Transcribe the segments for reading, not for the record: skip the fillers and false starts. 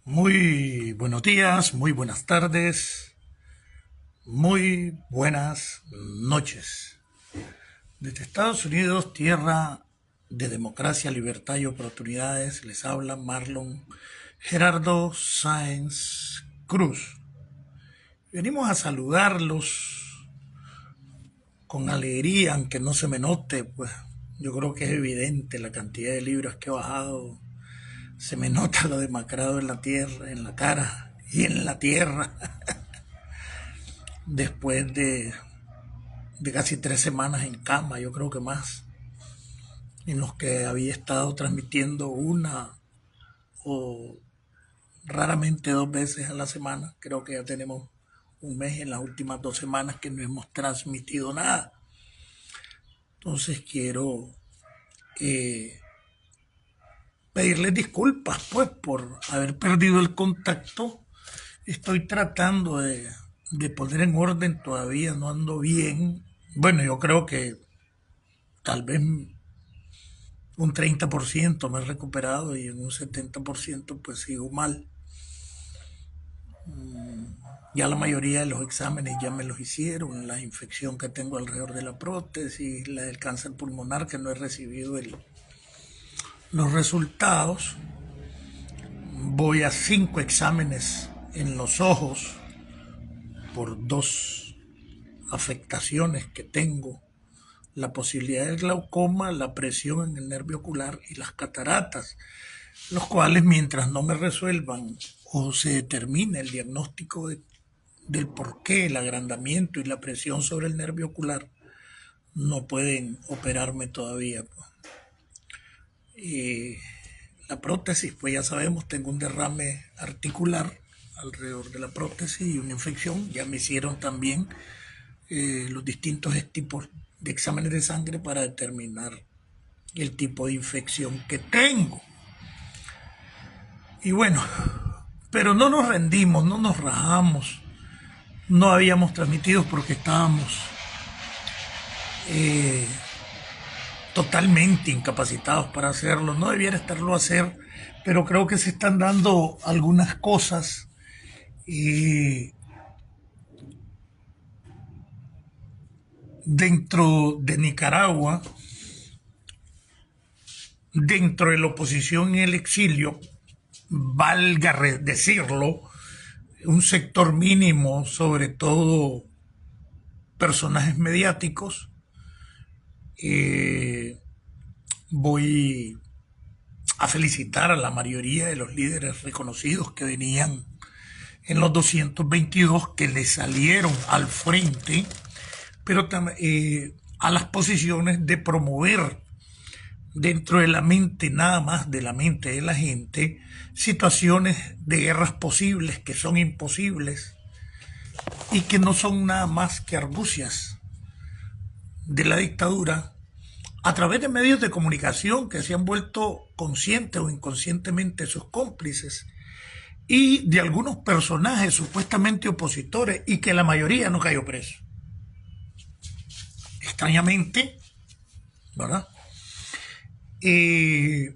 Muy buenos días, muy buenas tardes, muy buenas noches. Desde Estados Unidos, tierra de democracia, libertad y oportunidades, les habla Marlon Gerardo Sáenz Cruz. Venimos a saludarlos con alegría, aunque no se me note, pues yo creo que es evidente la cantidad de libras que he bajado. Se me nota lo demacrado en la tierra, en la cara y en la tierra. Después de casi 3 semanas en cama, yo creo que más, en los que había estado transmitiendo una o raramente 2 veces a la semana. Creo que ya tenemos un mes en las últimas 2 semanas que no hemos transmitido nada. Entonces quiero eh, pedirles disculpas pues por haber perdido el contacto. Estoy tratando de poner en orden, todavía no ando bien. Bueno, yo creo que tal vez un 30% me he recuperado y en un 70% pues sigo mal. Ya la mayoría de los exámenes ya me los hicieron, la infección que tengo alrededor de la prótesis, la del cáncer pulmonar que no he recibido los resultados. Voy a 5 exámenes en los ojos por 2 afectaciones que tengo: la posibilidad del glaucoma, la presión en el nervio ocular y las cataratas, los cuales mientras no me resuelvan o se determine el diagnóstico del por qué el agrandamiento y la presión sobre el nervio ocular, no pueden operarme todavía. Y la prótesis, pues ya sabemos, tengo un derrame articular alrededor de la prótesis y una infección. Ya me hicieron también los distintos tipos de exámenes de sangre para determinar el tipo de infección que tengo. Y bueno, pero no nos rendimos, no nos rajamos. No habíamos transmitido porque estábamos eh, totalmente incapacitados para hacerlo. No debiera estarlo a hacer, pero creo que se están dando algunas cosas dentro de Nicaragua, dentro de la oposición y el exilio, valga decirlo, un sector mínimo, sobre todo personajes mediáticos. Voy a felicitar a la mayoría de los líderes reconocidos que venían en los 222, que le salieron al frente, pero a las posiciones de promover dentro de la mente, nada más de la mente de la gente, situaciones de guerras posibles que son imposibles y que no son nada más que argucias de la dictadura, a través de medios de comunicación que se han vuelto conscientes o inconscientemente sus cómplices, y de algunos personajes supuestamente opositores y que la mayoría no cayó preso. Extrañamente, ¿verdad? Y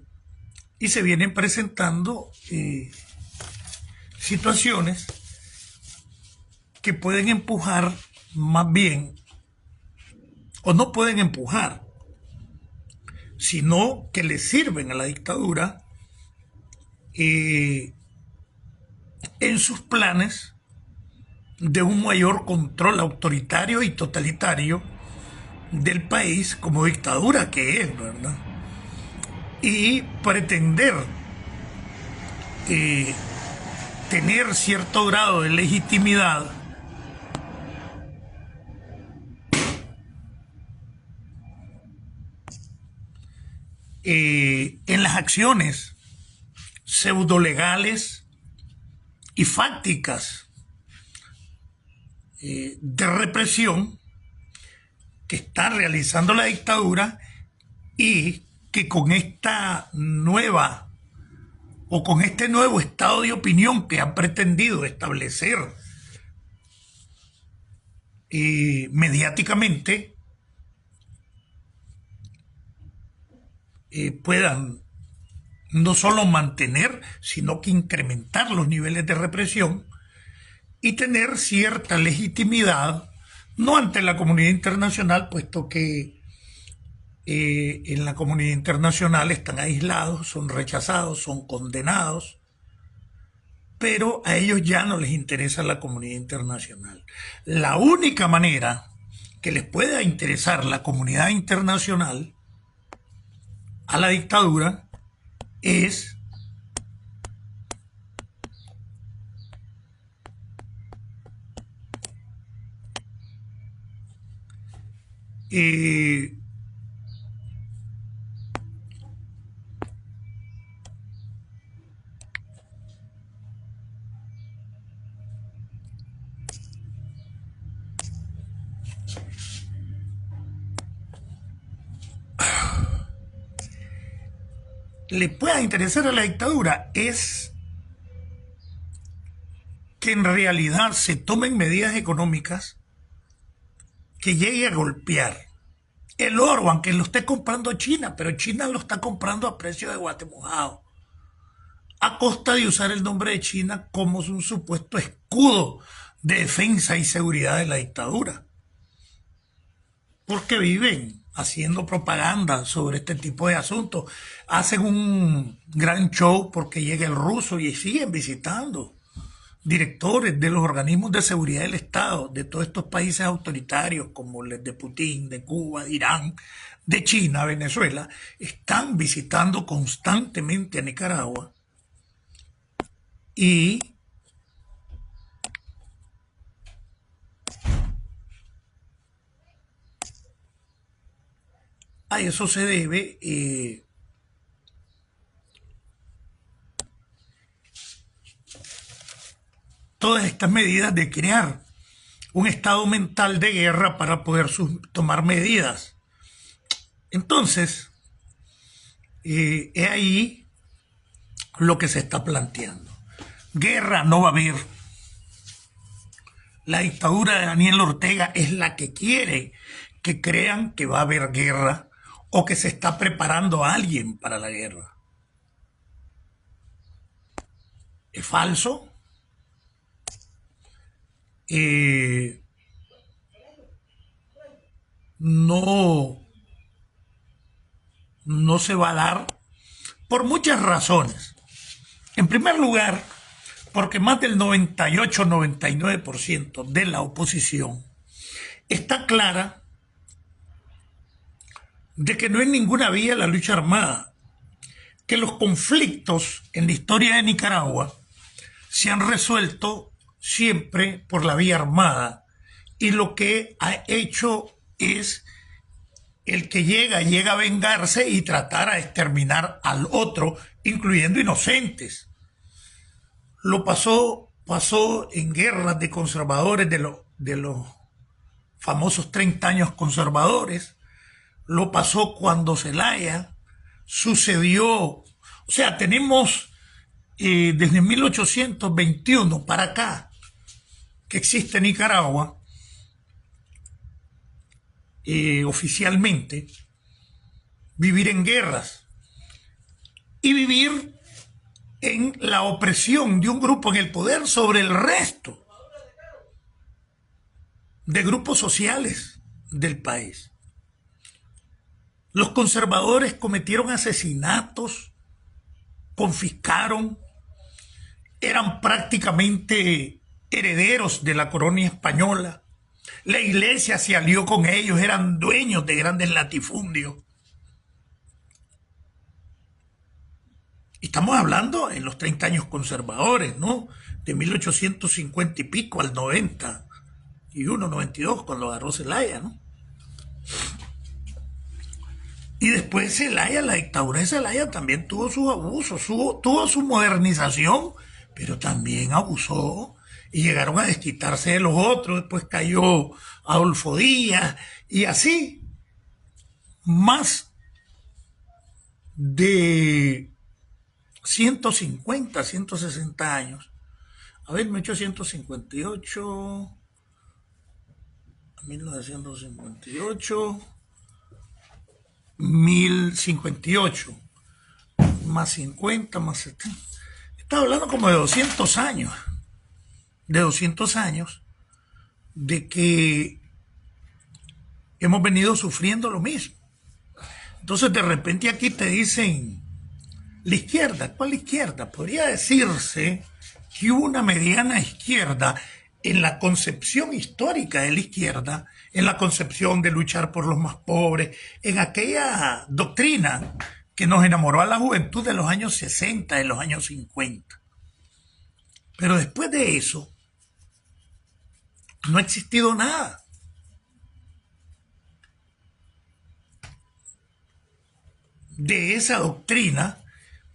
se vienen presentando situaciones que pueden empujar más bien, o no pueden empujar, sino que le sirven a la dictadura en sus planes de un mayor control autoritario y totalitario del país como dictadura que es, ¿verdad? Y pretender eh, tener cierto grado de legitimidad en las acciones pseudolegales y fácticas de represión que está realizando la dictadura, y que con esta nueva o con este nuevo estado de opinión que han pretendido establecer mediáticamente, puedan no solo mantener, sino que incrementar los niveles de represión y tener cierta legitimidad, no ante la comunidad internacional, puesto que en la comunidad internacional están aislados, son rechazados, son condenados, pero a ellos ya no les interesa la comunidad internacional. La única manera que les pueda interesar la comunidad internacional a la dictadura es le pueda interesar a la dictadura es que en realidad se tomen medidas económicas que llegue a golpear el oro, aunque lo esté comprando China, pero China lo está comprando a precio de guate mojado, a costa de usar el nombre de China como un supuesto escudo de defensa y seguridad de la dictadura. Porque viven haciendo propaganda sobre este tipo de asuntos. Hacen un gran show porque llega el ruso y siguen visitando directores de los organismos de seguridad del Estado de todos estos países autoritarios como el de Putin, de Cuba, de Irán, de China, Venezuela, están visitando constantemente a Nicaragua y a eso se debe todas estas medidas de crear un estado mental de guerra para poder tomar medidas. Entonces, es ahí lo que se está planteando. Guerra no va a haber. La dictadura de Daniel Ortega es la que quiere que crean que va a haber guerra o que se está preparando a alguien para la guerra. Es falso. No se va a dar por muchas razones. En primer lugar, porque más del 98-99% de la oposición está clara de que no hay ninguna vía la lucha armada, que los conflictos en la historia de Nicaragua se han resuelto siempre por la vía armada y lo que ha hecho es el que llega a vengarse y tratar a exterminar al otro, incluyendo inocentes. Lo pasó en guerras de conservadores de los famosos 30 años conservadores, lo pasó cuando Zelaya, sucedió, o sea, tenemos desde 1821 para acá que existe Nicaragua, oficialmente, vivir en guerras y vivir en la opresión de un grupo en el poder sobre el resto de grupos sociales del país. Los conservadores cometieron asesinatos, confiscaron, eran prácticamente herederos de la corona española. La iglesia se alió con ellos, eran dueños de grandes latifundios. Estamos hablando en los 30 años conservadores, ¿no? De 1850 y pico al 91, 92, cuando agarró Zelaya, ¿no? Y después Zelaya, la dictadura de Zelaya también tuvo sus abusos, tuvo su modernización, pero también abusó y llegaron a desquitarse de los otros. Después cayó Adolfo Díaz y así más de 150, 160 años. A ver, 1858, 1958, 1058, más 50, más 70. Estaba hablando como de 200 años, de 200 años, de que hemos venido sufriendo lo mismo. Entonces de repente aquí te dicen, la izquierda, ¿cuál izquierda? Podría decirse que hubo una mediana izquierda en la concepción histórica de la izquierda, en la concepción de luchar por los más pobres, en aquella doctrina que nos enamoró a la juventud de los años 60, de los años 50. Pero después de eso, no ha existido nada. De esa doctrina,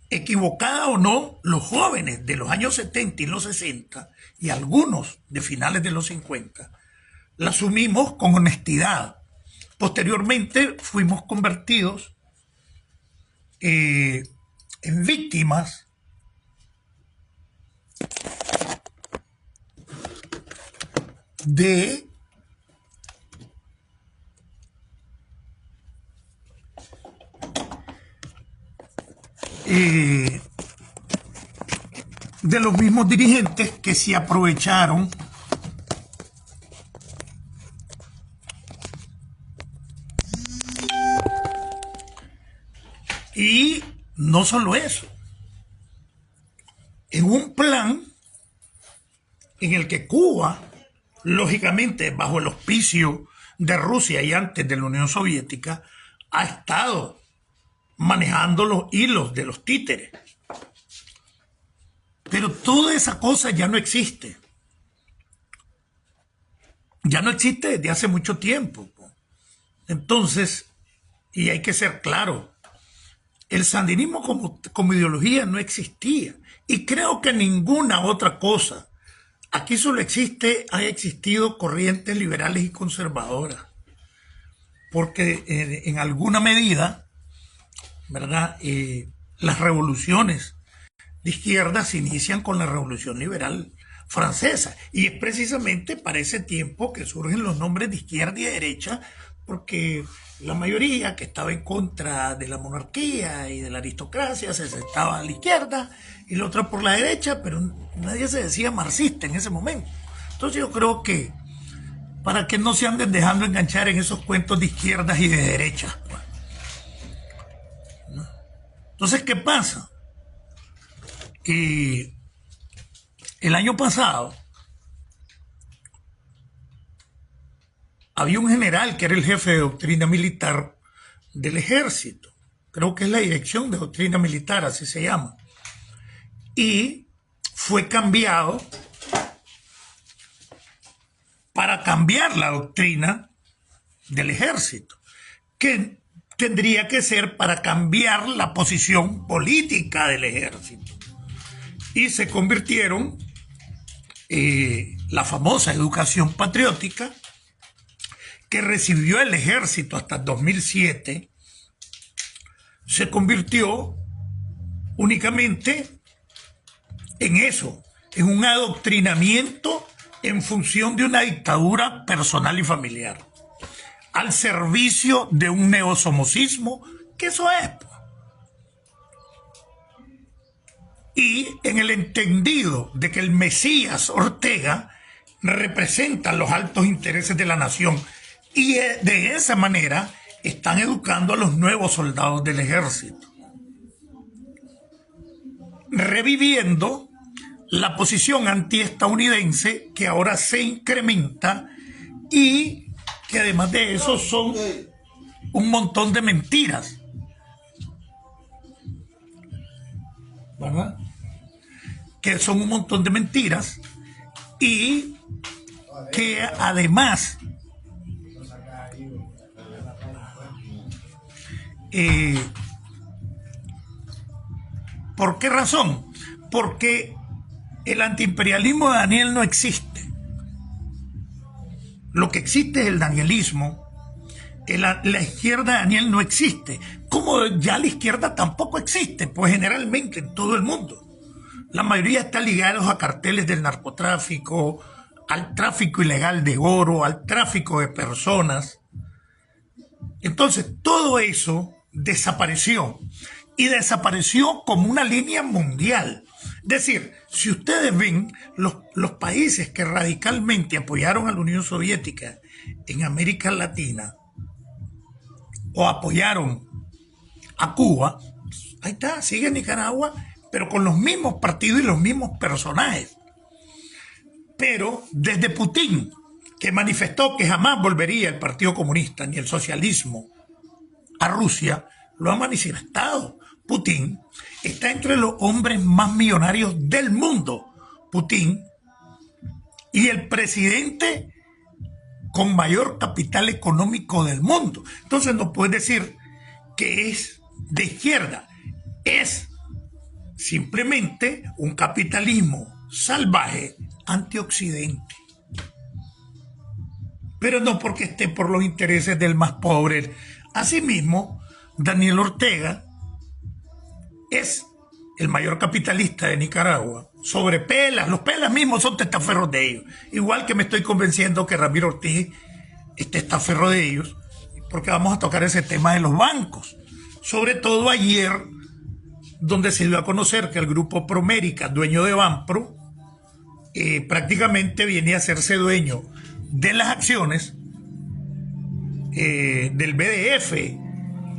equivocada o no, los jóvenes de los años 70 y los 60, y algunos de finales de los 50, la asumimos con honestidad. Posteriormente fuimos convertidos en víctimas de los mismos dirigentes que se aprovecharon y no solo eso, en un plan en el que Cuba, lógicamente bajo el auspicio de Rusia y antes de la Unión Soviética, ha estado manejando los hilos de los títeres. Pero toda esa cosa ya no existe. Ya no existe desde hace mucho tiempo. Entonces, y hay que ser claro, el sandinismo como ideología no existía. Y creo que ninguna otra cosa. Aquí solo ha existido corrientes liberales y conservadoras. Porque en alguna medida, ¿verdad? Las revoluciones de izquierda se inician con la Revolución Liberal Francesa. Y es precisamente para ese tiempo que surgen los nombres de izquierda y de derecha, porque la mayoría que estaba en contra de la monarquía y de la aristocracia se sentaba a la izquierda y la otra por la derecha, pero nadie se decía marxista en ese momento. Entonces yo creo que para que no se anden dejando enganchar en esos cuentos de izquierdas y de derechas. Entonces, ¿qué pasa? Que el año pasado había un general que era el jefe de doctrina militar del ejército. Creo que es la dirección de doctrina militar, así se llama. Y fue cambiado para cambiar la doctrina del ejército, que tendría que ser para cambiar la posición política del ejército. Y se convirtieron la famosa educación patriótica que recibió el ejército hasta 2007, se convirtió únicamente en eso, en un adoctrinamiento en función de una dictadura personal y familiar, al servicio de un neosomocismo, que eso es. Y en el entendido de que el Mesías Ortega representa los altos intereses de la nación, y de esa manera están educando a los nuevos soldados del ejército, reviviendo la posición antiestadounidense que ahora se incrementa y que además de eso son un montón de mentiras, ¿verdad? Que son un montón de mentiras y que además ¿por qué razón? Porque el antiimperialismo de Daniel no existe. Lo que existe es el danielismo. La izquierda de Daniel no existe. Como ya la izquierda tampoco existe, pues generalmente en todo el mundo. La mayoría está ligada a carteles del narcotráfico, al tráfico ilegal de oro, al tráfico de personas. Entonces todo eso desapareció. y desapareció como una línea mundial. Es decir, si ustedes ven los países que radicalmente apoyaron a la Unión Soviética en América Latina o apoyaron a Cuba, ahí está, sigue Nicaragua, pero con los mismos partidos y los mismos personajes. Pero desde Putin, que manifestó que jamás volvería el Partido Comunista ni el socialismo a Rusia, lo ha manifestado. Putin está entre los hombres más millonarios del mundo. Putin, y el presidente con mayor capital económico del mundo. Entonces no puedes decir que es de izquierda. Es simplemente un capitalismo salvaje antioccidente. Pero no porque esté por los intereses del más pobre. Asimismo, Daniel Ortega es el mayor capitalista de Nicaragua. Sobre Pelas, los Pelas mismos son testaferros de ellos. Igual que me estoy convenciendo que Ramiro Ortiz es testaferro de ellos, porque vamos a tocar ese tema de los bancos. Sobre todo ayer, donde se dio a conocer que el grupo Promérica, dueño de Banpro, prácticamente viene a hacerse dueño de las acciones del BDF,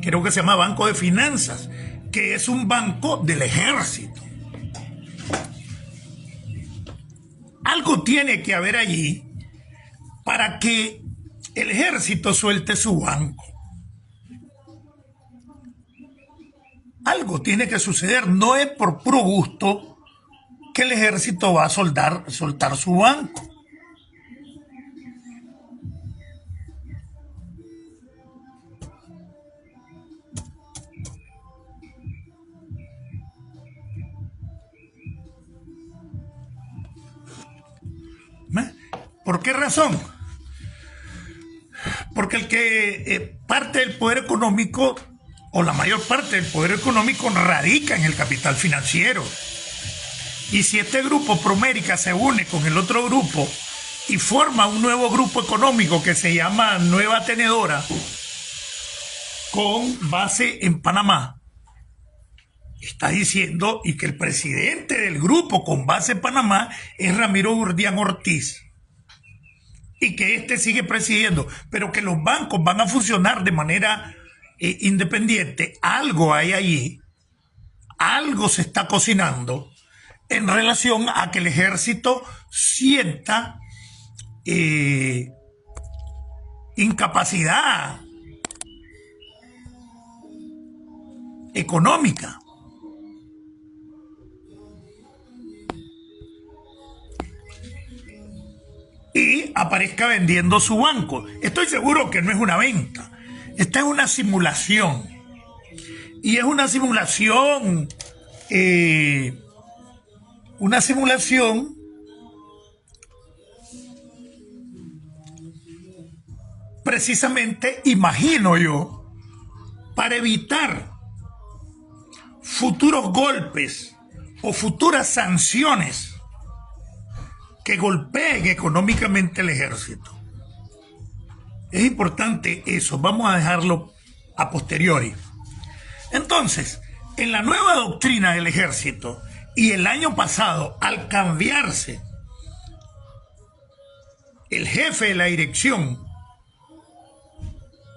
creo que se llama Banco de Finanzas, que es un banco del ejército. Algo tiene que haber allí para que el ejército suelte su banco. Algo tiene que suceder, no es por puro gusto que el ejército va a soltar su banco. ¿Por qué razón? Porque el que parte del poder económico, o la mayor parte del poder económico, radica en el capital financiero. Y si este grupo Promérica se une con el otro grupo y forma un nuevo grupo económico que se llama Nueva Tenedora, con base en Panamá, está diciendo, y que el presidente del grupo con base en Panamá es Ramiro Urdián Ortiz, y que este sigue presidiendo, pero que los bancos van a funcionar de manera independiente. Algo hay allí, algo se está cocinando en relación a que el ejército sienta incapacidad económica. Y aparezca vendiendo su banco. Estoy seguro que no es una venta. Esta es una simulación. Y es una simulación... precisamente, imagino yo, para evitar futuros golpes o futuras sanciones que golpeen económicamente el ejército. Es importante eso, vamos a dejarlo a posteriori. Entonces, en la nueva doctrina del ejército, y el año pasado, al cambiarse el jefe de la dirección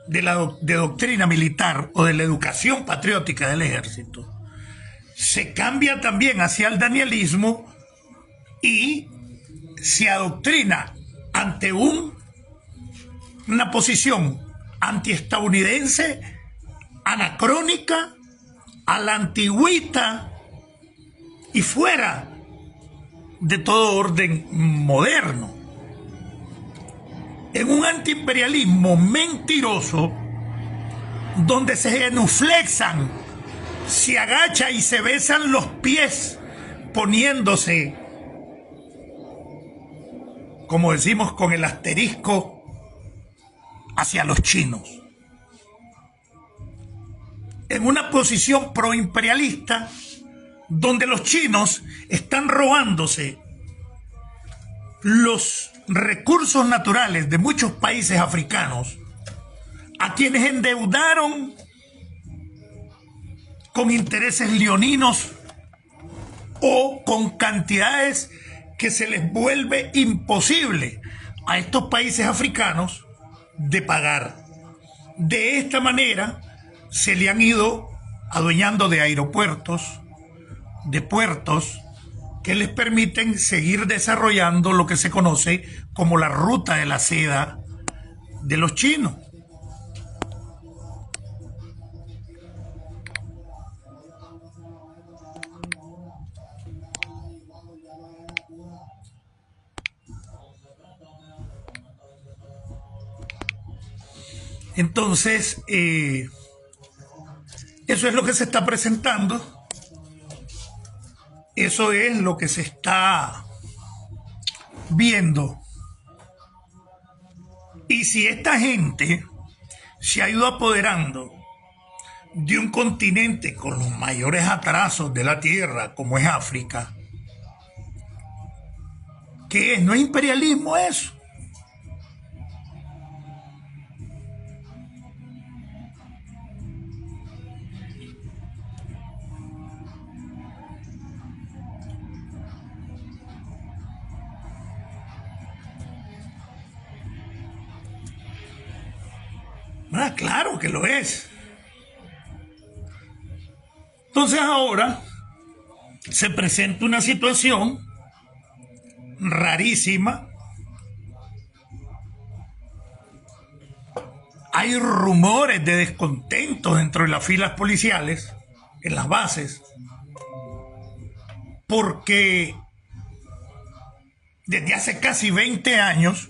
de doctrina militar o de la educación patriótica del ejército, se cambia también hacia el danielismo y se adoctrina ante una posición antiestadounidense, anacrónica, a la antigüita y fuera de todo orden moderno. En un antiimperialismo mentiroso donde se genuflexan, se agachan y se besan los pies poniéndose, como decimos, con el asterisco hacia los chinos. En una posición proimperialista donde los chinos están robándose los recursos naturales de muchos países africanos, a quienes endeudaron con intereses leoninos o con cantidades que se les vuelve imposible a estos países africanos de pagar. De esta manera se le han ido adueñando de aeropuertos, de puertos, que les permiten seguir desarrollando lo que se conoce como la ruta de la seda de los chinos. Entonces, eso es lo que se está presentando, eso es lo que se está viendo. Y si esta gente se ha ido apoderando de un continente con los mayores atrasos de la Tierra, como es África, ¿qué es? ¿No es imperialismo eso? Ah, claro que lo es. Entonces ahora se presenta una situación rarísima. Hay rumores de descontento dentro de las filas policiales, en las bases, porque desde hace casi 20 años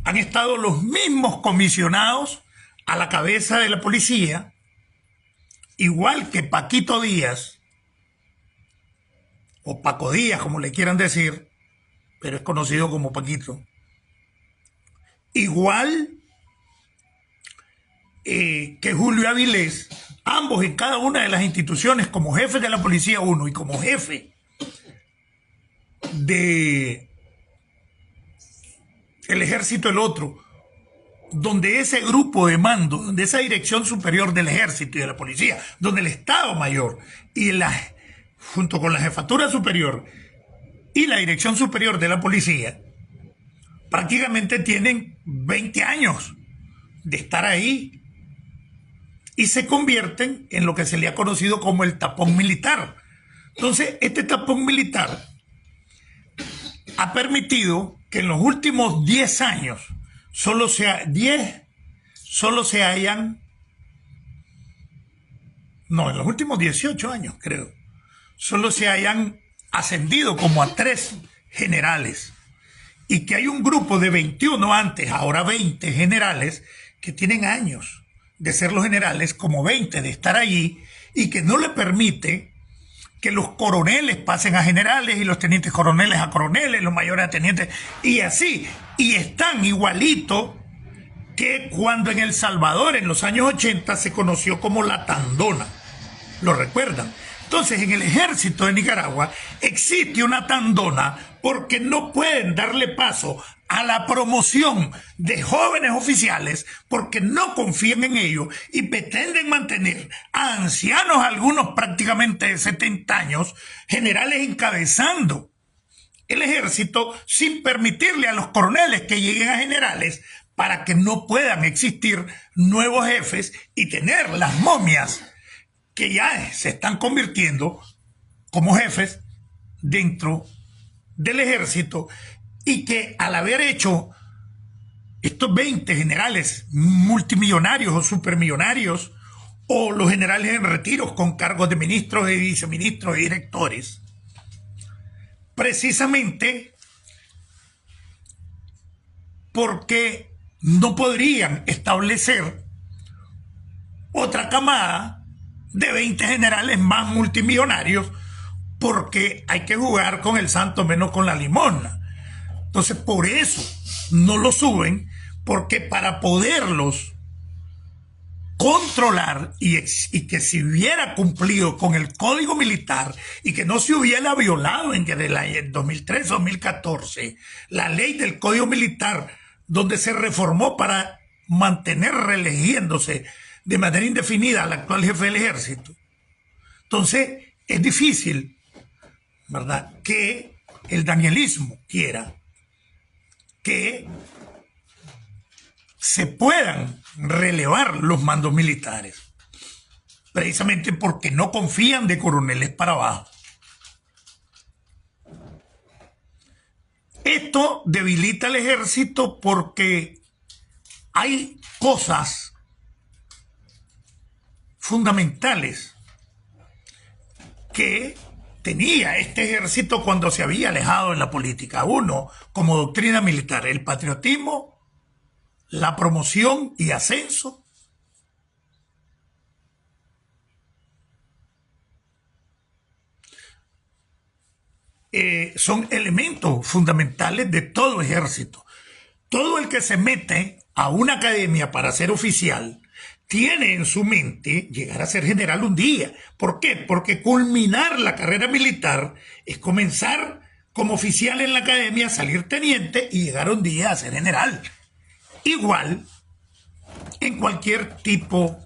han estado los mismos comisionados a la cabeza de la policía, igual que Paquito Díaz, o Paco Díaz, como le quieran decir, pero es conocido como Paquito. Igual que Julio Avilés, ambos en cada una de las instituciones, como jefe de la policía uno y como jefe de el ejército el otro, donde ese grupo de mando, donde esa dirección superior del ejército y de la policía, donde el Estado Mayor y junto con la jefatura superior y la dirección superior de la policía, prácticamente tienen 20 años de estar ahí y se convierten en lo que se le ha conocido como el tapón militar. Entonces, este tapón militar ha permitido que en los últimos 10 años solo se hayan, no, en los últimos 18 años creo, solo se hayan ascendido como a 3 generales, y que hay un grupo de 21 antes, ahora 20 generales, que tienen años de ser los generales, como 20 de estar allí, y que no le permite que los coroneles pasen a generales y los tenientes coroneles a coroneles, los mayores a tenientes, y así. Y están igualito que cuando en El Salvador, en los años 80, se conoció como la tandona. ¿Lo recuerdan? Entonces, en el ejército de Nicaragua existe una tandona porque no pueden darle paso a la promoción de jóvenes oficiales porque no confían en ellos y pretenden mantener a ancianos, algunos prácticamente de 70 años, generales encabezando el ejército sin permitirle a los coroneles que lleguen a generales para que no puedan existir nuevos jefes y tener las momias que ya se están convirtiendo como jefes dentro del ejército, y que al haber hecho estos 20 generales multimillonarios o supermillonarios, o los generales en retiros con cargos de ministros y viceministros y directores, precisamente porque no podrían establecer otra camada de 20 generales más multimillonarios, porque hay que jugar con el santo menos con la limosna. Entonces, por eso no lo suben, porque para poderlos controlar y que se hubiera cumplido con el código militar y que no se hubiera violado en 2013-2014 la ley del código militar, donde se reformó para mantener reeligiéndose de manera indefinida al actual jefe del ejército, Entonces, es difícil, ¿verdad?, que el danielismo quiera que se puedan relevar los mandos militares, precisamente porque no confían de coroneles para abajo. Esto debilita al ejército porque hay cosas fundamentales que tenía este ejército cuando se había alejado de la política. Uno, como doctrina militar, el patriotismo, la promoción y ascenso, son elementos fundamentales de todo ejército. Todo el que se mete a una academia para ser oficial tiene en su mente llegar a ser general un día. ¿Por qué? Porque culminar la carrera militar es comenzar como oficial en la academia, salir teniente y llegar un día a ser general. Igual en cualquier tipo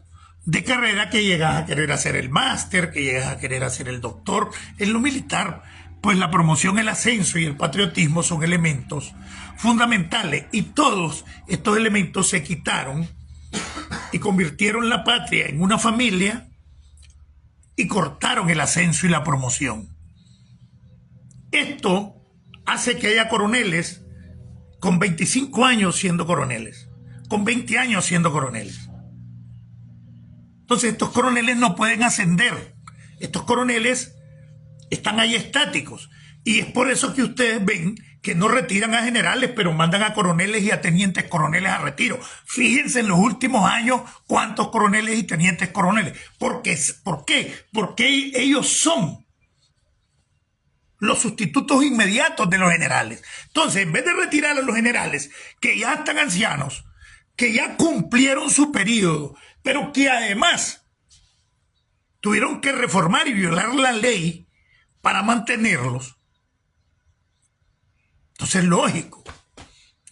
de carrera que llegas a querer hacer el máster, que llegas a querer hacer el doctor. En lo militar, pues la promoción, el ascenso y el patriotismo son elementos fundamentales, y todos estos elementos se quitaron y convirtieron la patria en una familia y cortaron el ascenso y la promoción. Esto hace que haya coroneles con 25 años siendo coroneles, con 20 años siendo coroneles. Entonces estos coroneles no pueden ascender. Estos coroneles están ahí estáticos. Y es por eso que ustedes ven que no retiran a generales, pero mandan a coroneles y a tenientes coroneles a retiro. Fíjense en los últimos años cuántos coroneles y tenientes coroneles. ¿Por qué? Porque ellos son los sustitutos inmediatos de los generales. Entonces, en vez de retirar a los generales que ya están ancianos, que ya cumplieron su periodo, pero que además tuvieron que reformar y violar la ley para mantenerlos, entonces, lógico,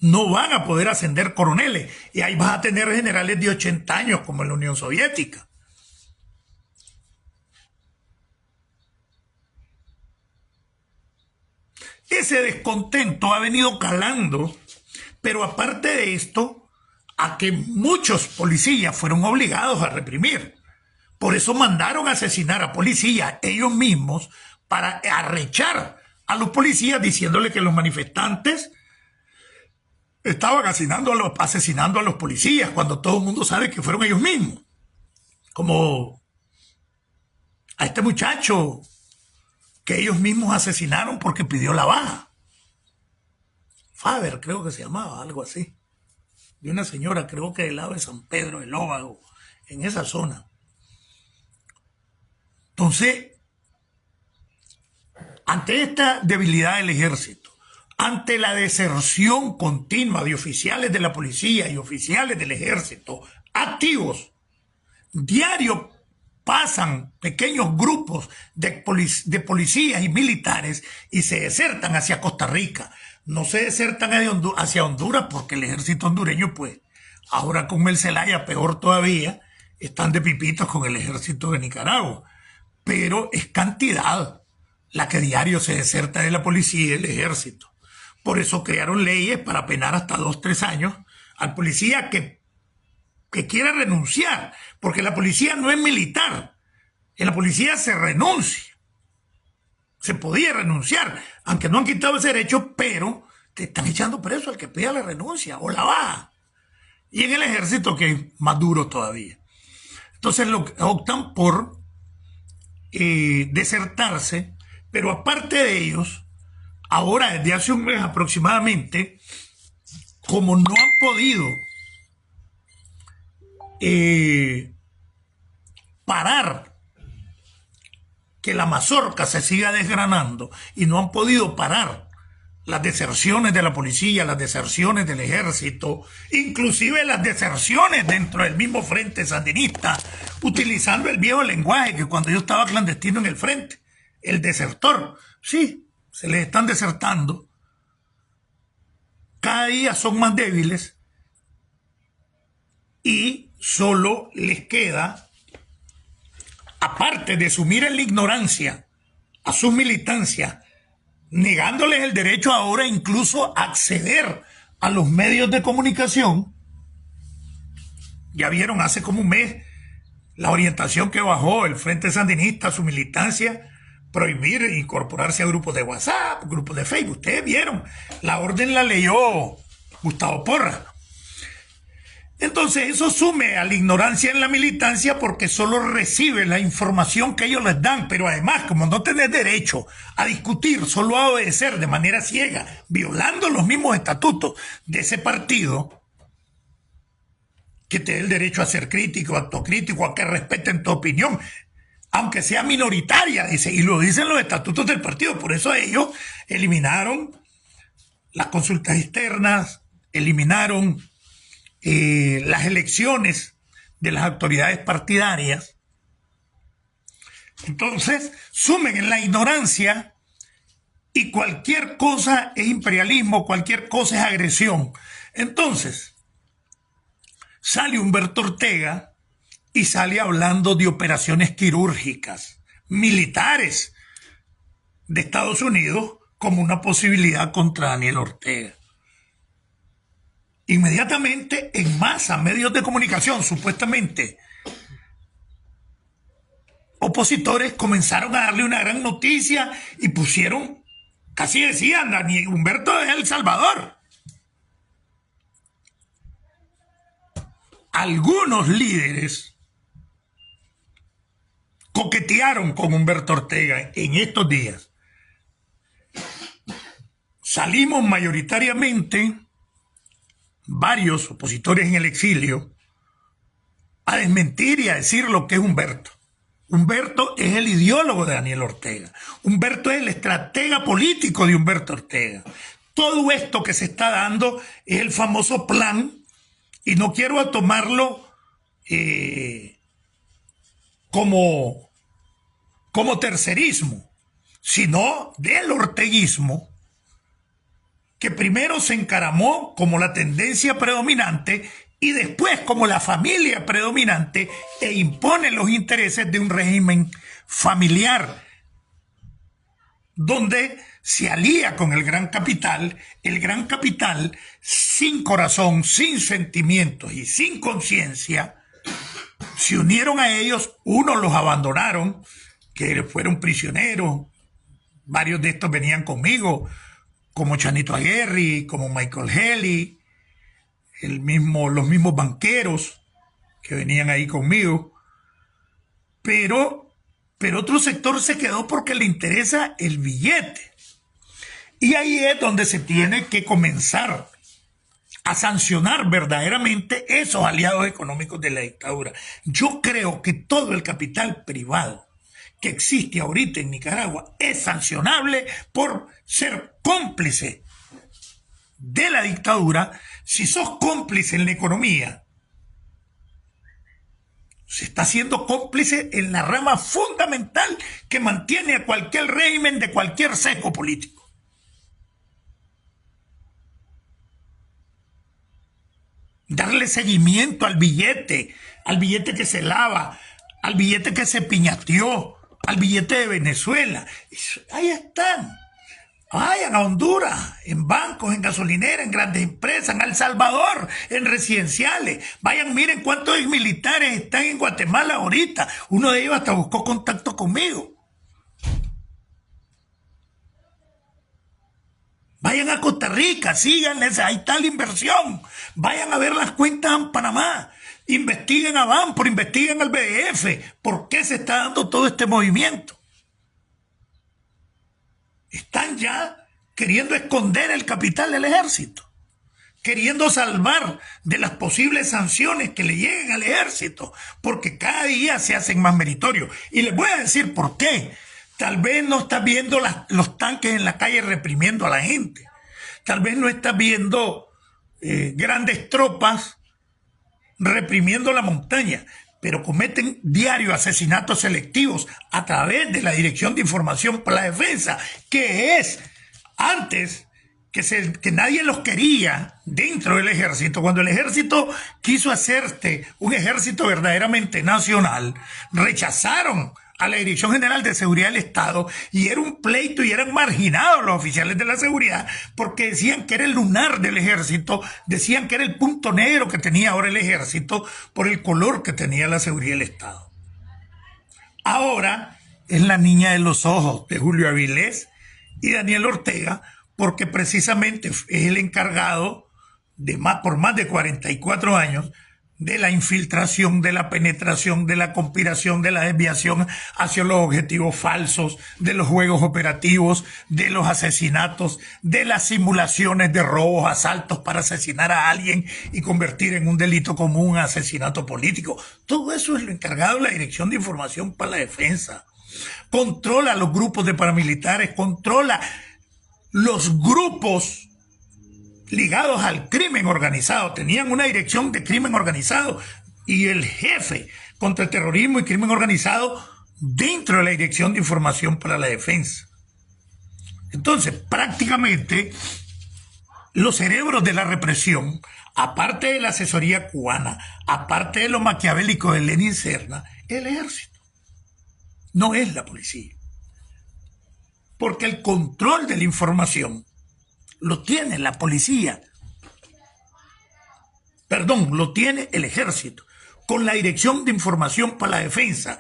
no van a poder ascender coroneles. Y ahí vas a tener generales de 80 años, como en la Unión Soviética. Ese descontento ha venido calando, pero aparte de esto, a que muchos policías fueron obligados a reprimir. Por eso mandaron a asesinar a policías ellos mismos, para arrechar a los policías, diciéndole que los manifestantes estaban asesinando a los policías, cuando todo el mundo sabe que fueron ellos mismos. Como a este muchacho que ellos mismos asesinaron porque pidió la baja. Faber, creo que se llamaba, algo así. De una señora, creo que del lado de San Pedro, del Lóvago, en esa zona. Entonces, ante esta debilidad del ejército, ante la deserción continua de oficiales de la policía y oficiales del ejército activos, diario pasan pequeños grupos de policías y militares y se desertan hacia Costa Rica. No se desertan hacia Honduras porque el ejército hondureño, pues, ahora con el Zelaya, peor todavía, están de pipitos con el ejército de Nicaragua. Pero es cantidad la que diario se deserta de la policía y del ejército. Por eso crearon leyes para penar hasta 2 o 3 años al policía que quiera renunciar, porque la policía no es militar. En la policía se renuncia. Se podía renunciar, aunque no han quitado ese derecho, pero te están echando preso al que pida la renuncia o la baja. Y en el ejército, que es más duro todavía. Entonces optan por desertarse, pero aparte de ellos, ahora desde hace un mes aproximadamente, como no han podido parar que la mazorca se siga desgranando y no han podido parar las deserciones de la policía, las deserciones del ejército, inclusive las deserciones dentro del mismo frente sandinista, utilizando el viejo lenguaje que cuando yo estaba clandestino en el frente, el desertor. Sí, se les están desertando. Cada día son más débiles y solo les queda, aparte antes de sumir en la ignorancia a sus militancias, negándoles el derecho ahora incluso a acceder a los medios de comunicación. Ya vieron hace como un mes la orientación que bajó el Frente Sandinista a su militancia, prohibir incorporarse a grupos de WhatsApp, grupos de Facebook. Ustedes vieron, la orden la leyó Gustavo Porras. Entonces eso sume a la ignorancia en la militancia porque solo recibe la información que ellos les dan, pero además, como no tenés derecho a discutir, solo a obedecer de manera ciega, violando los mismos estatutos de ese partido, que te dé el derecho a ser crítico, autocrítico, a que respeten tu opinión, aunque sea minoritaria, dice, y lo dicen los estatutos del partido. Por eso ellos eliminaron las consultas externas, eliminaron las elecciones de las autoridades partidarias. Entonces sumen en la ignorancia y cualquier cosa es imperialismo, cualquier cosa es agresión. Entonces sale Humberto Ortega y sale hablando de operaciones quirúrgicas militares de Estados Unidos como una posibilidad contra Daniel Ortega. Inmediatamente, en masa, medios de comunicación, supuestamente opositores, comenzaron a darle una gran noticia y pusieron, casi decían, Daniel Humberto es El Salvador. Algunos líderes coquetearon con Humberto Ortega en estos días. Salimos mayoritariamente varios opositores en el exilio a desmentir y a decir lo que es Humberto. Humberto es el ideólogo de Daniel Ortega. Humberto es el estratega político de Humberto Ortega. Todo esto que se está dando es el famoso plan, y no quiero tomarlo como tercerismo, sino del orteguismo, que primero se encaramó como la tendencia predominante y después como la familia predominante e impone los intereses de un régimen familiar donde se alía con el gran capital sin corazón, sin sentimientos y sin conciencia, se unieron a ellos, unos los abandonaron, que fueron prisioneros, varios de estos venían conmigo, como Chanito Aguirre, como Michael Haley, los mismos banqueros que venían ahí conmigo, pero otro sector se quedó porque le interesa el billete. Y ahí es donde se tiene que comenzar a sancionar verdaderamente esos aliados económicos de la dictadura. Yo creo que todo el capital privado que existe ahorita en Nicaragua es sancionable por ser cómplice de la dictadura. Si sos cómplice en la economía, se está siendo cómplice en la rama fundamental que mantiene a cualquier régimen de cualquier sesgo político. Darle seguimiento al billete que se lava, al billete que se piñateó, al billete de Venezuela. Ahí están. Vayan a Honduras, en bancos, en gasolineras, en grandes empresas, en El Salvador, en residenciales. Vayan, miren cuántos exmilitares están en Guatemala ahorita. Uno de ellos hasta buscó contacto conmigo. Vayan a Costa Rica, síganles, ahí está la inversión. Vayan a ver las cuentas en Panamá. Investiguen a Banpor, investiguen al BDF. ¿Por qué se está dando todo este movimiento? Están ya queriendo esconder el capital del ejército, queriendo salvar de las posibles sanciones que le lleguen al ejército, porque cada día se hacen más meritorios. Y les voy a decir por qué. Tal vez no estás viendo los tanques en la calle reprimiendo a la gente. Tal vez no estás viendo grandes tropas reprimiendo la montaña, pero cometen diarios asesinatos selectivos a través de la Dirección de Información para la Defensa, que es antes que nadie los quería dentro del ejército. Cuando el ejército quiso hacerte un ejército verdaderamente nacional, rechazaron a la Dirección General de Seguridad del Estado, y era un pleito y eran marginados los oficiales de la seguridad porque decían que era el lunar del ejército, decían que era el punto negro que tenía ahora el ejército por el color que tenía la seguridad del Estado. Ahora es la niña de los ojos de Julio Avilés y Daniel Ortega, porque precisamente es el encargado por más de 44 años de la infiltración, de la penetración, de la conspiración, de la desviación hacia los objetivos falsos, de los juegos operativos, de los asesinatos, de las simulaciones de robos, asaltos para asesinar a alguien y convertir en un delito común asesinato político. Todo eso es lo encargado de la Dirección de Información para la Defensa. Controla los grupos de paramilitares, controla los grupos ligados al crimen organizado. Tenían una dirección de crimen organizado y el jefe contra el terrorismo y crimen organizado dentro de la Dirección de Información para la Defensa. Entonces, prácticamente, los cerebros de la represión, aparte de la asesoría cubana, aparte de lo maquiavélico de Lenin Serna, el ejército. No es la policía. Porque el control de la información lo tiene la policía. Perdón, lo tiene el ejército, con la Dirección de Información para la Defensa,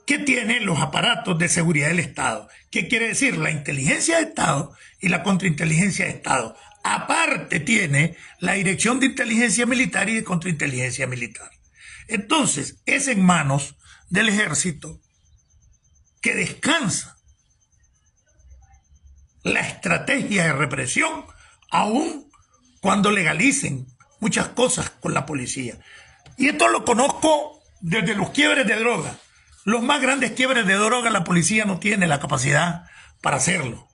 que tiene los aparatos de seguridad del Estado. ¿Qué quiere decir? La inteligencia de Estado y la contrainteligencia de Estado. Aparte tiene la Dirección de Inteligencia Militar y de Contrainteligencia Militar. Entonces, es en manos del ejército que descansa la estrategia de represión, aun cuando legalicen muchas cosas con la policía. Y esto lo conozco desde los quiebres de droga. Los más grandes quiebres de droga la policía no tiene la capacidad para hacerlo.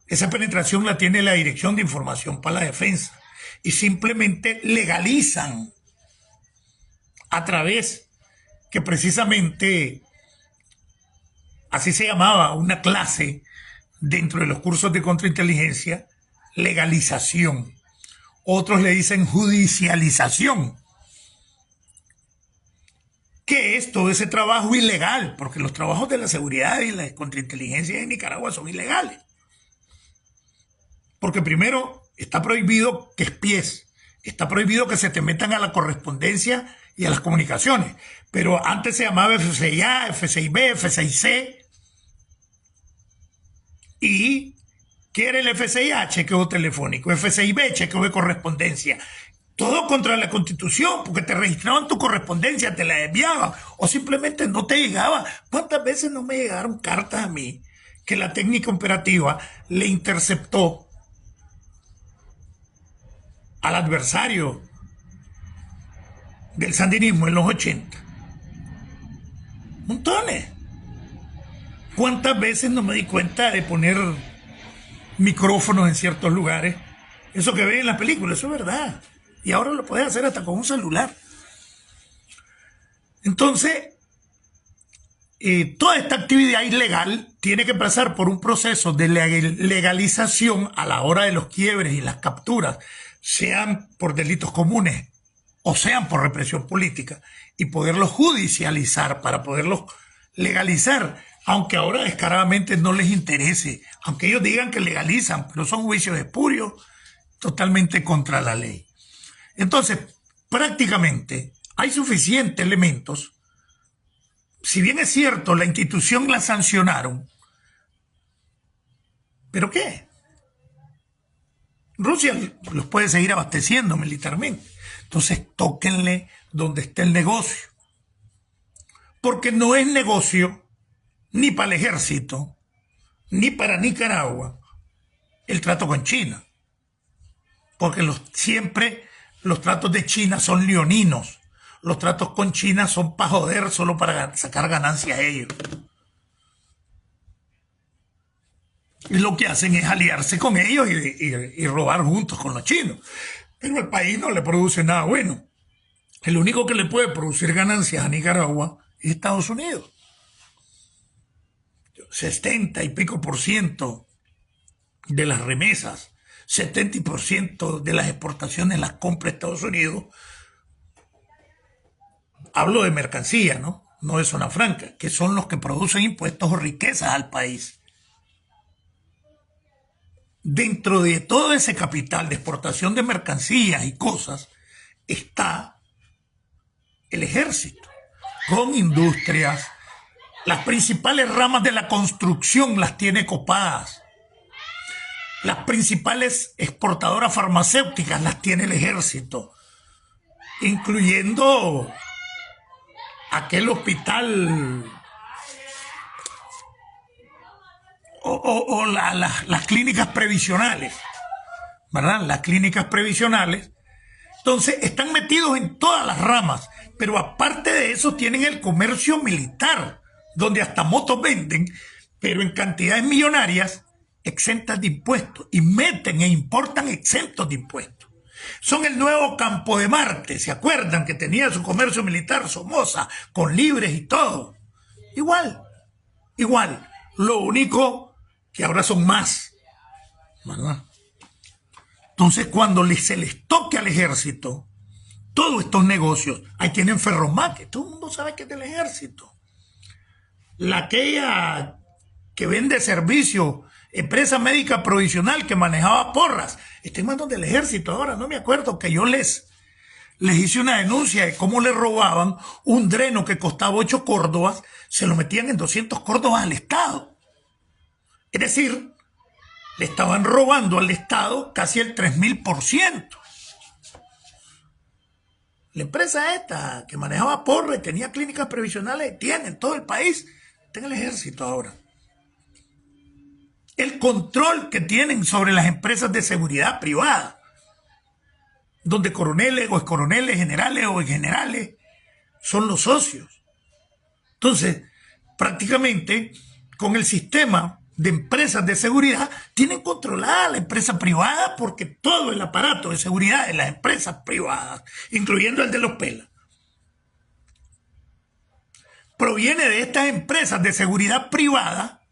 Esa penetración la tiene la Dirección de Información para la Defensa. Y simplemente legalizan a través que precisamente así se llamaba una clase dentro de los cursos de contrainteligencia, legalización. Otros le dicen judicialización. ¿Qué es todo ese trabajo ilegal? Porque los trabajos de la seguridad y la contrainteligencia en Nicaragua son ilegales. Porque primero está prohibido que espíes, está prohibido que se te metan a la correspondencia y a las comunicaciones. Pero antes se llamaba F6A, F6B, F6C. ¿Y qué era el F6A? Chequeo telefónico. F6B, chequeo de correspondencia. Todo contra la Constitución, porque te registraban tu correspondencia, te la desviaban, o simplemente no te llegaba. ¿Cuántas veces no me llegaron cartas a mí que la técnica operativa le interceptó al adversario del sandinismo en los 80? Montones. ¿Cuántas veces no me di cuenta de poner micrófonos en ciertos lugares? Eso que ven en las películas, eso es verdad. Y ahora lo puedes hacer hasta con un celular. Entonces, toda esta actividad ilegal tiene que pasar por un proceso de legalización a la hora de los quiebres y las capturas, sean por delitos comunes o sean por represión política, y poderlos judicializar para poderlos legalizar, aunque ahora descaradamente no les interese, aunque ellos digan que legalizan, pero son juicios espurios totalmente contra la ley. Entonces, prácticamente hay suficientes elementos. Si bien es cierto, la institución la sancionaron, ¿pero qué? Rusia los puede seguir abasteciendo militarmente. Entonces, tóquenle donde esté el negocio. Porque no es negocio ni para el ejército, ni para Nicaragua, el trato con China. Porque siempre los tratos de China son leoninos. Los tratos con China son para joder, solo para sacar ganancias a ellos. Y lo que hacen es aliarse con ellos y robar juntos con los chinos. Pero el país no le produce nada bueno. El único que le puede producir ganancias a Nicaragua es Estados Unidos. 70 y pico % de las remesas, 70% de las exportaciones las compra Estados Unidos. Hablo de mercancía, ¿no? no de zona franca, que son los que producen impuestos o riquezas al país. Dentro de todo ese capital de exportación de mercancías y cosas está el ejército, con industrias. Las principales ramas de la construcción las tiene copadas. Las principales exportadoras farmacéuticas las tiene el ejército, incluyendo aquel hospital o las clínicas previsionales, ¿verdad? Las clínicas previsionales. Entonces, están metidos en todas las ramas, pero aparte de eso tienen el comercio militar, donde hasta motos venden, pero en cantidades millonarias, exentas de impuestos, y meten e importan exentos de impuestos. Son el nuevo Campo de Marte, ¿se acuerdan que tenía su comercio militar Somoza, con libres y todo? Igual, igual. Lo único que ahora son más, ¿verdad? Entonces, cuando se les toque al ejército todos estos negocios, ahí tienen Ferromac, que todo el mundo sabe que es del ejército. Aquella que vende servicio, empresa médica provisional que manejaba Porras, está en manos del ejército ahora. No me acuerdo que yo les hice una denuncia de cómo le robaban un dreno que costaba 8 córdobas, se lo metían en 200 córdobas al Estado. Es decir, le estaban robando al Estado casi el 3000%. La empresa esta que manejaba Porras, tenía clínicas previsionales, tiene en todo el país, está en el ejército ahora. El control que tienen sobre las empresas de seguridad privada, donde coroneles o excoroneles, generales o generales son los socios. Entonces, prácticamente con el sistema de empresas de seguridad tienen controlada la empresa privada, porque todo el aparato de seguridad de las empresas privadas, incluyendo el de los pelas, proviene de estas empresas de seguridad privada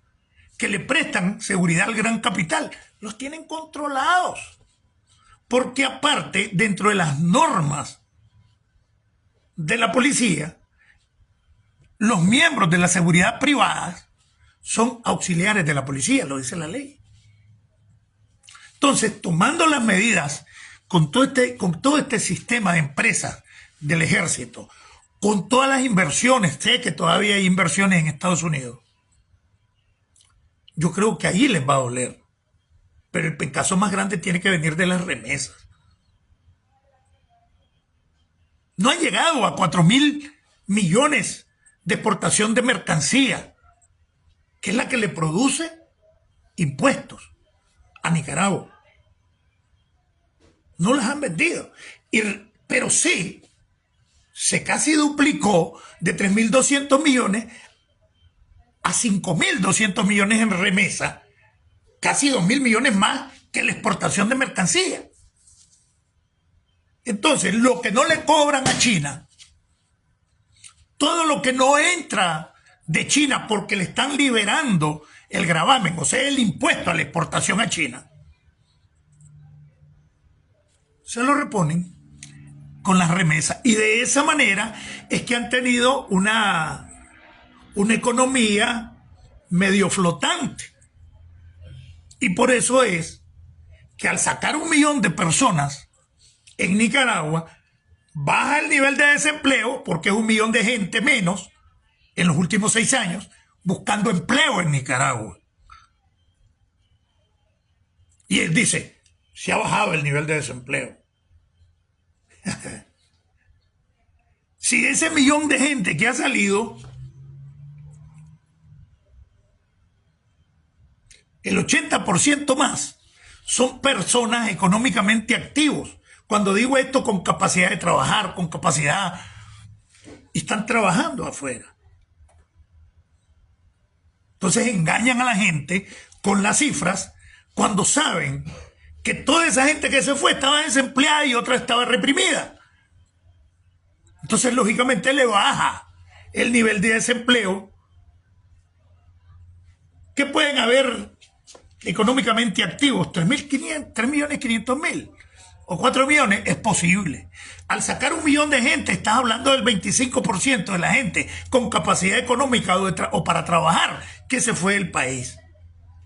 que le prestan seguridad al gran capital. Los tienen controlados, porque aparte, dentro de las normas de la policía, los miembros de la seguridad privada son auxiliares de la policía, lo dice la ley. Entonces, tomando las medidas con todo este sistema de empresas del ejército, con todas las inversiones, sé que todavía hay inversiones en Estados Unidos, yo creo que ahí les va a doler. Pero el pencazo más grande tiene que venir de las remesas. No han llegado a 4.000 millones de exportación de mercancía, que es la que le produce impuestos a Nicaragua. No las han vendido. Pero sí, se casi duplicó de 3.200 millones a 5.200 millones en remesa, casi 2.000 millones más que la exportación de mercancía. Entonces, lo que no le cobran a China, todo lo que no entra de China porque le están liberando el gravamen, o sea, el impuesto a la exportación a China, se lo reponen con las remesas. Y de esa manera es que han tenido una economía medio flotante. Y por eso es que al sacar 1 millón de personas en Nicaragua, baja el nivel de desempleo, porque es 1 millón de gente menos en los últimos 6 años buscando empleo en Nicaragua. Y él dice, se ha bajado el nivel de desempleo. Si ese millón de gente que ha salido, el 80% más son personas económicamente activos. Cuando digo esto, con capacidad de trabajar, con capacidad, y están trabajando afuera. Entonces engañan a la gente con las cifras cuando saben que toda esa gente que se fue estaba desempleada y otra estaba reprimida. Entonces, lógicamente, le baja el nivel de desempleo. ¿Qué pueden haber económicamente activos? 3.500.000. o 4 millones, es posible. Al sacar 1 millón de gente, estás hablando del 25% de la gente con capacidad económica o para trabajar que se fue del país.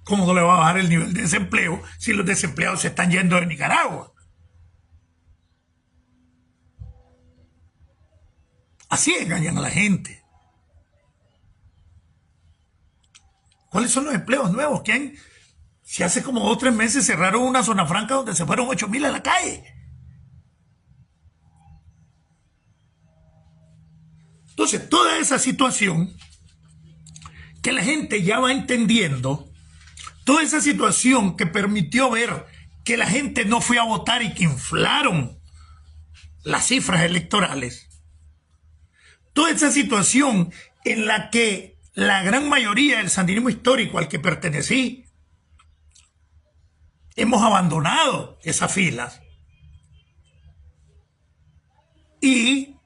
¿Cómo no le va a bajar el nivel de desempleo si los desempleados se están yendo de Nicaragua? Así engañan a la gente. ¿Cuáles son los empleos nuevos que hay? Si hace como 2 o 3 meses cerraron una zona franca donde se fueron 8.000 a la calle. Entonces, toda esa situación que la gente ya va entendiendo, toda esa situación que permitió ver que la gente no fue a votar y que inflaron las cifras electorales, toda esa situación en la que la gran mayoría del sandinismo histórico al que pertenecí hemos abandonado esas filas y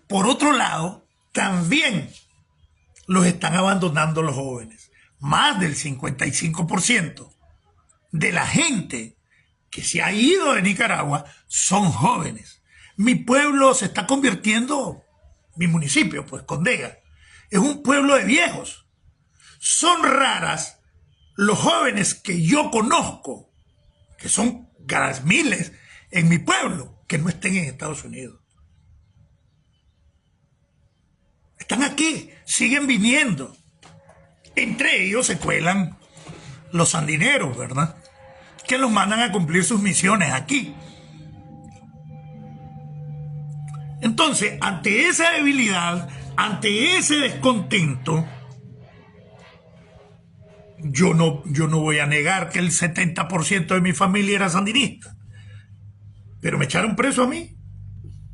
por otro lado también los están abandonando los jóvenes. Más del 55% de la gente que se ha ido de Nicaragua son jóvenes. Mi pueblo se está convirtiendo, mi municipio, pues Condega, es un pueblo de viejos. Son raras los jóvenes que yo conozco, que son miles en mi pueblo, que no estén en Estados Unidos. Están aquí, siguen viniendo. Entre ellos se cuelan los sandineros, ¿verdad? Que los mandan a cumplir sus misiones aquí. Entonces, ante esa debilidad, ante ese descontento, yo no voy a negar que el 70% de mi familia era sandinista. Pero me echaron preso a mí.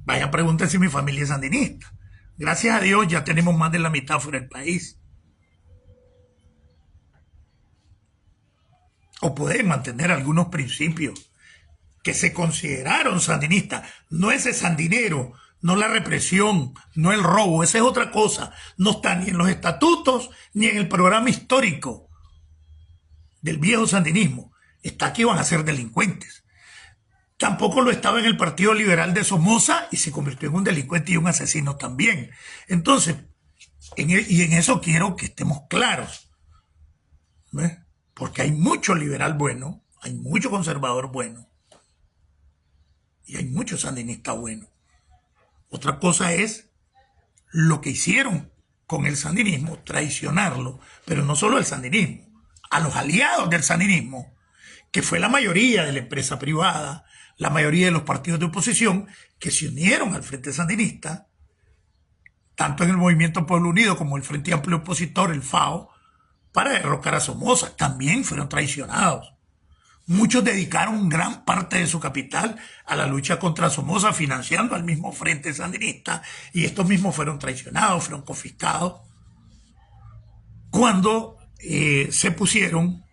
Vaya, pregúntense si mi familia es sandinista. Gracias a Dios ya tenemos más de la mitad fuera del país. O pueden mantener algunos principios que se consideraron sandinistas. No ese sandinero, no la represión, no el robo, esa es otra cosa. No está ni en los estatutos ni en el programa histórico del viejo sandinismo. Está que iban a ser delincuentes. Tampoco lo estaba en el Partido Liberal de Somoza y se convirtió en un delincuente y un asesino también. Entonces, en eso quiero que estemos claros. ¿Ves? Porque hay mucho liberal bueno, hay mucho conservador bueno y hay mucho sandinista bueno. Otra cosa es lo que hicieron con el sandinismo, traicionarlo, pero no solo el sandinismo, a los aliados del sandinismo, que fue la mayoría de la empresa privada, la mayoría de los partidos de oposición que se unieron al Frente Sandinista, tanto en el Movimiento Pueblo Unido como el Frente Amplio Opositor, el FAO, para derrocar a Somoza. También fueron traicionados. Muchos dedicaron gran parte de su capital a la lucha contra Somoza, financiando al mismo Frente Sandinista, y estos mismos fueron traicionados, fueron confiscados, cuando se pusieron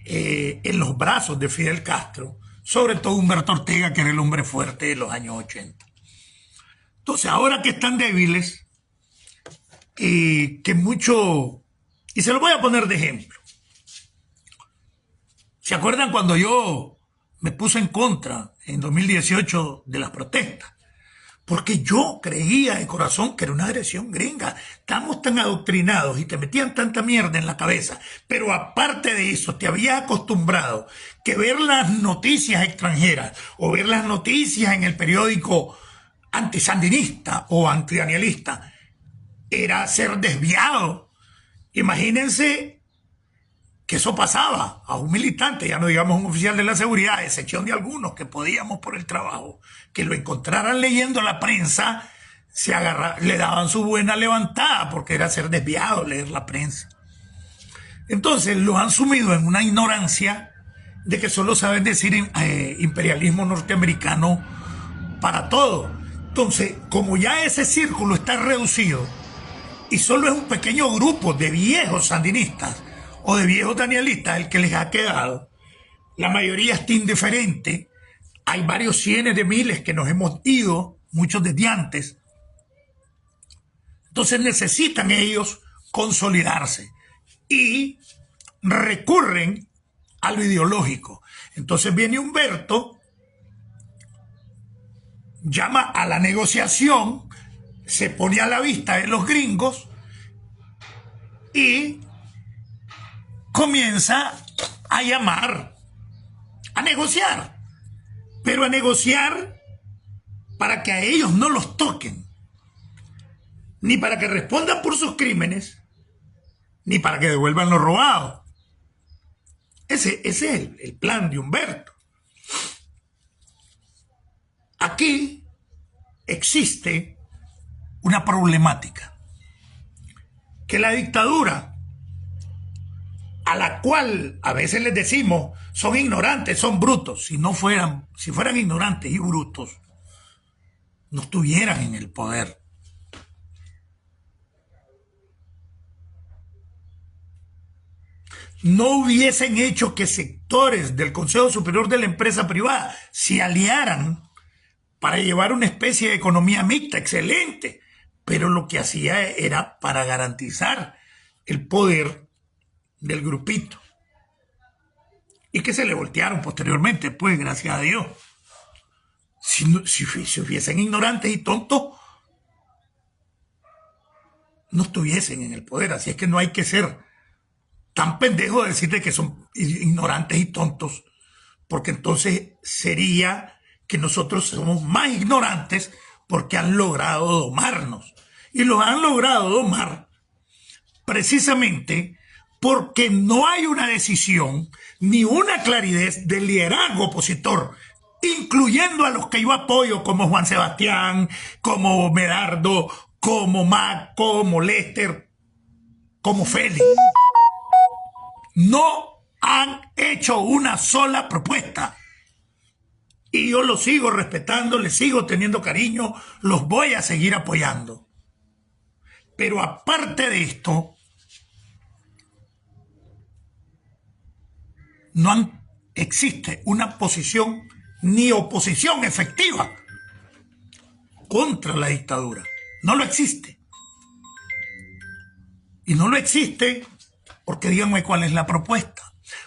en los brazos de Fidel Castro, sobre todo Humberto Ortega, que era el hombre fuerte de los años 80. Entonces, ahora que están débiles, que mucho, y se lo voy a poner de ejemplo. ¿Se acuerdan cuando yo me puse en contra en 2018 de las protestas? Porque yo creía de corazón que era una agresión gringa. Estamos tan adoctrinados y te metían tanta mierda en la cabeza. Pero aparte de eso, te habías acostumbrado que ver las noticias extranjeras o ver las noticias en el periódico antisandinista o antidanielista era ser desviado. Imagínense que eso pasaba a un militante, ya no digamos un oficial de la seguridad, a excepción de algunos que podíamos por el trabajo, que lo encontraran leyendo la prensa, le daban su buena levantada, porque era ser desviado leer la prensa. Entonces lo han sumido en una ignorancia de que solo saben decir imperialismo norteamericano para todo. Entonces, como ya ese círculo está reducido y solo es un pequeño grupo de viejos sandinistas o de viejos danielistas el que les ha quedado, la mayoría está indiferente. Hay varios cientos de miles que nos hemos ido, muchos desde antes. Entonces necesitan ellos consolidarse y recurren a lo ideológico. Entonces viene Humberto, llama a la negociación, se pone a la vista de los gringos y comienza a llamar a negociar, pero a negociar para que a ellos no los toquen, ni para que respondan por sus crímenes, ni para que devuelvan lo robado. Ese es el plan de Humberto. Aquí existe una problemática, que la dictadura, a la cual a veces les decimos son ignorantes, son brutos, si fueran ignorantes y brutos, no estuvieran en el poder. No hubiesen hecho que sectores del Consejo Superior de la Empresa Privada se aliaran para llevar una especie de economía mixta, excelente, pero lo que hacía era para garantizar el poder del grupito. Y que se le voltearon posteriormente, pues, gracias a Dios. Si hubiesen ignorantes y tontos, no estuviesen en el poder. Así es que no hay que ser tan pendejo de decirle que son ignorantes y tontos, porque entonces sería que nosotros somos más ignorantes porque han logrado domarnos. Y los han logrado domar precisamente porque no hay una decisión ni una claridad del liderazgo opositor, incluyendo a los que yo apoyo, como Juan Sebastián, como Medardo, como Mac, como Lester, como Félix. No han hecho una sola propuesta. Y yo los sigo respetando, les sigo teniendo cariño, los voy a seguir apoyando. Pero aparte de esto, existe una posición ni oposición efectiva contra la dictadura. No lo existe. Y no lo existe porque díganme cuál es la propuesta.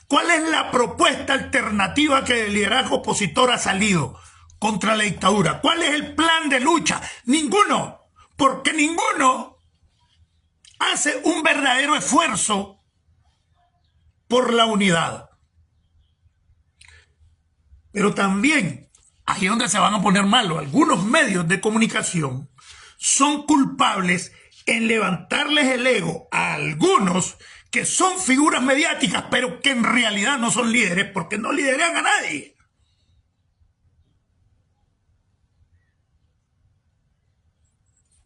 ¿Cuál es la propuesta alternativa que el liderazgo opositor ha salido contra la dictadura? ¿Cuál es el plan de lucha? Ninguno, porque ninguno hace un verdadero esfuerzo por la unidad. Pero también, ahí es donde se van a poner malos, algunos medios de comunicación son culpables en levantarles el ego a algunos que son figuras mediáticas, pero que en realidad no son líderes, porque no lideran a nadie.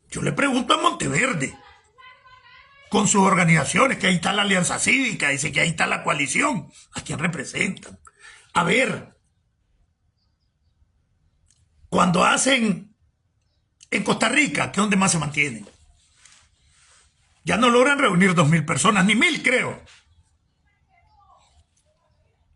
Yo le pregunto a Monteverde, con sus organizaciones, que ahí está la Alianza Cívica, dice que ahí está la coalición, ¿a quién representan? A ver, cuando hacen en Costa Rica, que es donde más se mantienen, ya no logran reunir 2.000 personas, ni 1.000 creo.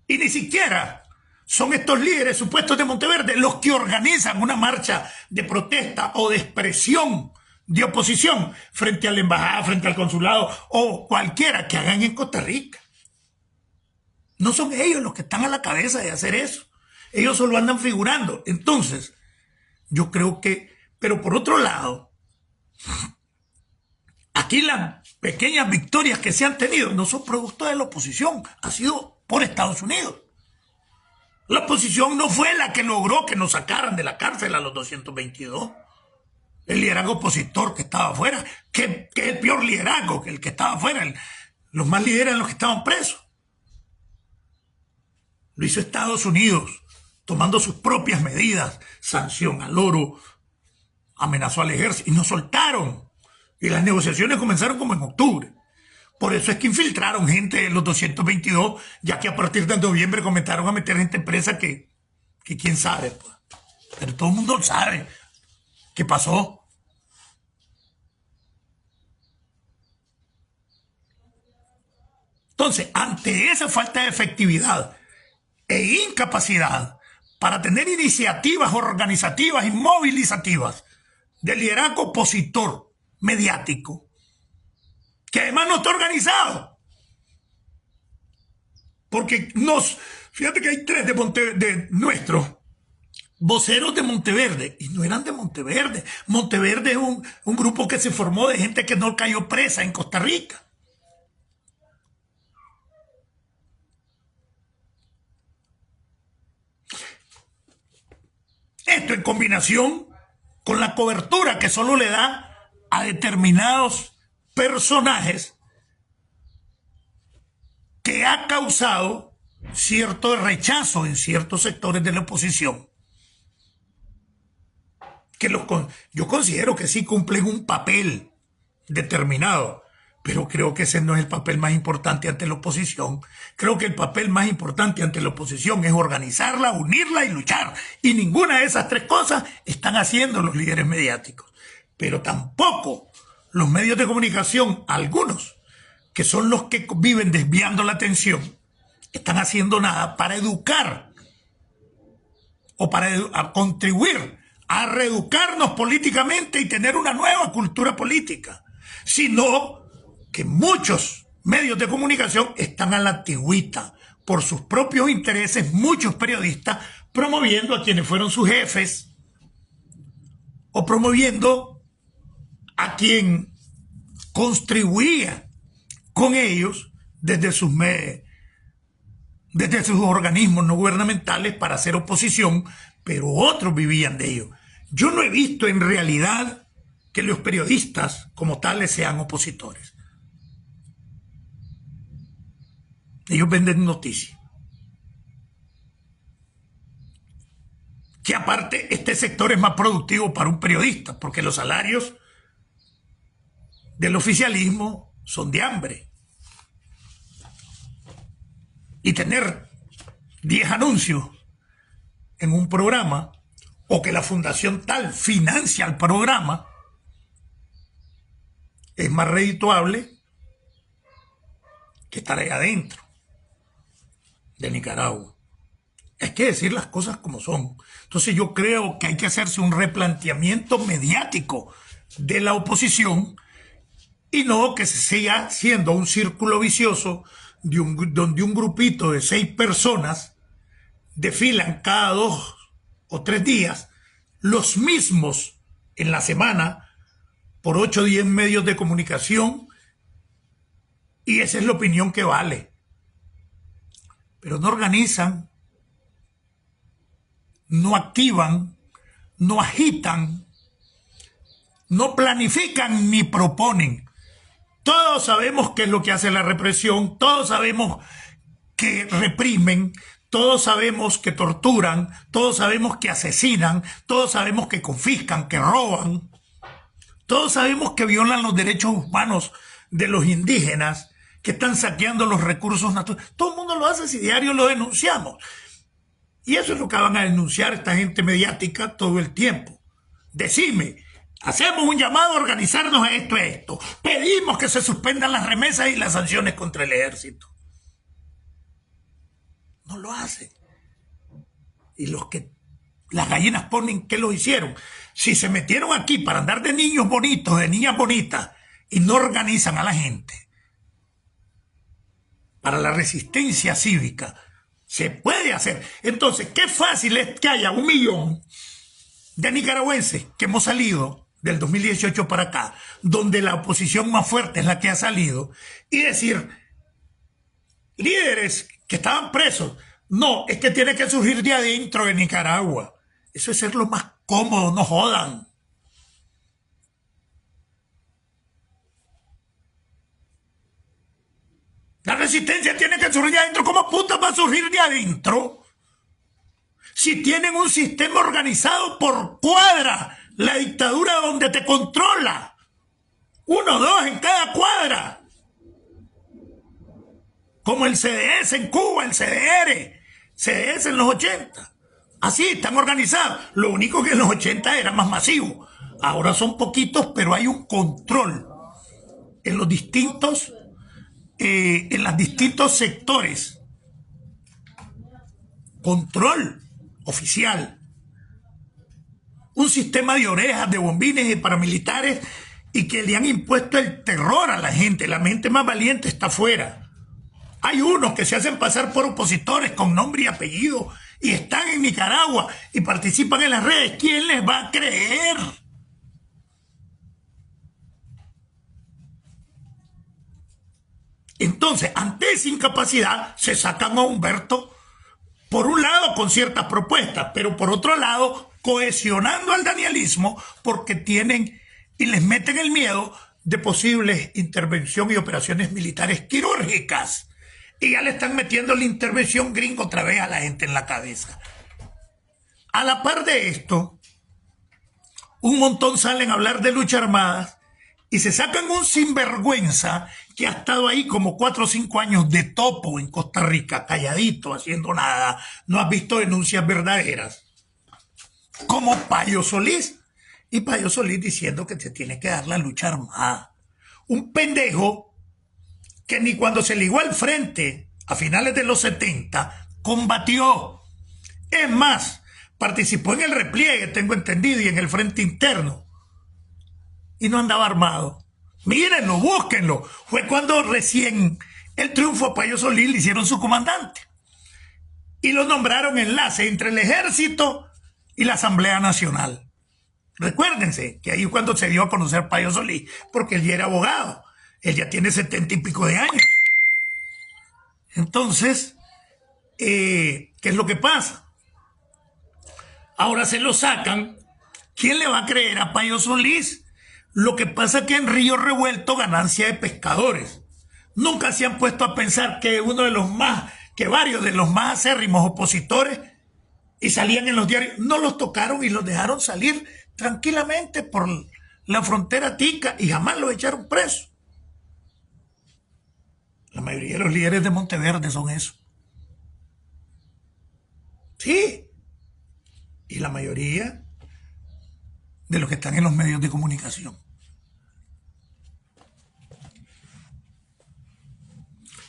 Y ni siquiera son estos líderes supuestos de Monteverde los que organizan una marcha de protesta o de expresión de oposición frente a la embajada, frente al consulado o cualquiera que hagan en Costa Rica. No son ellos los que están a la cabeza de hacer eso. Ellos solo andan figurando. Entonces, yo creo que, pero por otro lado, aquí las pequeñas victorias que se han tenido no son producto de la oposición, ha sido por Estados Unidos. La oposición no fue la que logró que nos sacaran de la cárcel a los 222. El liderazgo opositor que estaba afuera, que es el peor liderazgo, que el que estaba afuera, los más líderes eran los que estaban presos. Lo hizo Estados Unidos, tomando sus propias medidas, sanción al oro, amenazó al ejército, y nos soltaron. Y las negociaciones comenzaron como en octubre. Por eso es que infiltraron gente de los 222, ya que a partir de noviembre comenzaron a meter gente presa que quién sabe. Pues. Pero todo el mundo sabe qué pasó. Entonces, ante esa falta de efectividad e incapacidad para tener iniciativas organizativas y movilizativas de liderazgo opositor mediático, que además no está organizado, Porque fíjate que hay tres de nuestros voceros de Monteverde, y no eran de Monteverde. Monteverde es un grupo que se formó de gente que no cayó presa en Costa Rica. Esto en combinación con la cobertura que solo le da a determinados personajes, que ha causado cierto rechazo en ciertos sectores de la oposición, que yo considero que sí cumplen un papel determinado, pero creo que ese no es el papel más importante ante la oposición. Creo que el papel más importante ante la oposición es organizarla, unirla y luchar. Y ninguna de esas tres cosas están haciendo los líderes mediáticos. Pero tampoco los medios de comunicación, algunos, que son los que viven desviando la atención, están haciendo nada para educar o para contribuir a reeducarnos políticamente y tener una nueva cultura política, sino que muchos medios de comunicación están a la antigüita por sus propios intereses, muchos periodistas promoviendo a quienes fueron sus jefes o promoviendo a quien contribuía con ellos desde sus organismos no gubernamentales para hacer oposición, pero otros vivían de ello. Yo no he visto en realidad que los periodistas como tales sean opositores. Ellos venden noticias. Que aparte este sector es más productivo para un periodista, porque los salarios del oficialismo son de hambre. Y tener 10 anuncios en un programa, o que la fundación tal financia el programa, es más redituable que estar ahí adentro de Nicaragua. Hay que decir las cosas como son. Entonces yo creo que hay que hacerse un replanteamiento mediático de la oposición y no que se siga siendo un círculo vicioso donde un grupito de 6 personas desfilan cada 2 o 3 días los mismos en la semana por 8 o 10 medios de comunicación, y esa es la opinión que vale. Pero no organizan, no activan, no agitan, no planifican ni proponen. Todos sabemos qué es lo que hace la represión, todos sabemos que reprimen, todos sabemos que torturan, todos sabemos que asesinan, todos sabemos que confiscan, que roban, todos sabemos que violan los derechos humanos de los indígenas, que están saqueando los recursos naturales. Todo el mundo lo hace, si diario lo denunciamos. Y eso es lo que van a denunciar esta gente mediática todo el tiempo. Decime, hacemos un llamado a organizarnos a esto. Pedimos que se suspendan las remesas y las sanciones contra el ejército. No lo hacen. Y los que las gallinas ponen, ¿qué lo hicieron? Si se metieron aquí para andar de niños bonitos, de niñas bonitas, y no organizan a la gente para la resistencia cívica, se puede hacer. Entonces, qué fácil es que haya 1 millón de nicaragüenses que hemos salido del 2018 para acá, donde la oposición más fuerte es la que ha salido, y decir, líderes que estaban presos, no, es que tiene que surgir de adentro de Nicaragua. Eso es ser lo más cómodo, no jodan. La resistencia tiene que surgir de adentro. ¿Cómo puta va a surgir de adentro? Si tienen un sistema organizado por cuadra, la dictadura donde te controla. 1 o 2 en cada cuadra. Como el CDS en Cuba, el CDR, CDS en los 80. Así están organizados. Lo único que en los 80 era más masivo. Ahora son poquitos, pero hay un control en los distintos sectores. Control oficial. Un sistema de orejas, de bombines y paramilitares, y que le han impuesto el terror a la gente. La mente más valiente está afuera. Hay unos que se hacen pasar por opositores con nombre y apellido y están en Nicaragua y participan en las redes. ¿Quién les va a creer? Entonces, ante esa incapacidad, se sacan a Humberto, por un lado, con ciertas propuestas, pero por otro lado, cohesionando al danielismo, porque tienen y les meten el miedo de posibles intervención y operaciones militares quirúrgicas. Y ya le están metiendo la intervención gringa otra vez a la gente en la cabeza. A la par de esto, un montón salen a hablar de lucha armada y se sacan un sinvergüenza que ha estado ahí como 4 o 5 años de topo en Costa Rica, calladito, haciendo nada. No has visto denuncias verdaderas. Como Payo Solís. Y Payo Solís diciendo que se tiene que dar la lucha armada. Un pendejo que ni cuando se ligó al frente a finales de los 70 combatió. Es más, participó en el repliegue, tengo entendido, y en el frente interno. Y no andaba armado. Mírenlo, búsquenlo. Fue cuando recién el triunfo a Payo Solís le hicieron su comandante. Y lo nombraron enlace entre el ejército y la Asamblea Nacional. Recuérdense que ahí es cuando se dio a conocer Payo Solís, porque él ya era abogado. Él ya tiene 70 y pico de años. Entonces, ¿qué es lo que pasa? Ahora se lo sacan. ¿Quién le va a creer a Payo Solís? Lo que pasa es que en Río Revuelto, ganancia de pescadores. Nunca se han puesto a pensar que varios de los más acérrimos opositores y salían en los diarios, no los tocaron y los dejaron salir tranquilamente por la frontera tica y jamás los echaron presos. La mayoría de los líderes de Monteverde son eso. Sí. Y la mayoría de los que están en los medios de comunicación.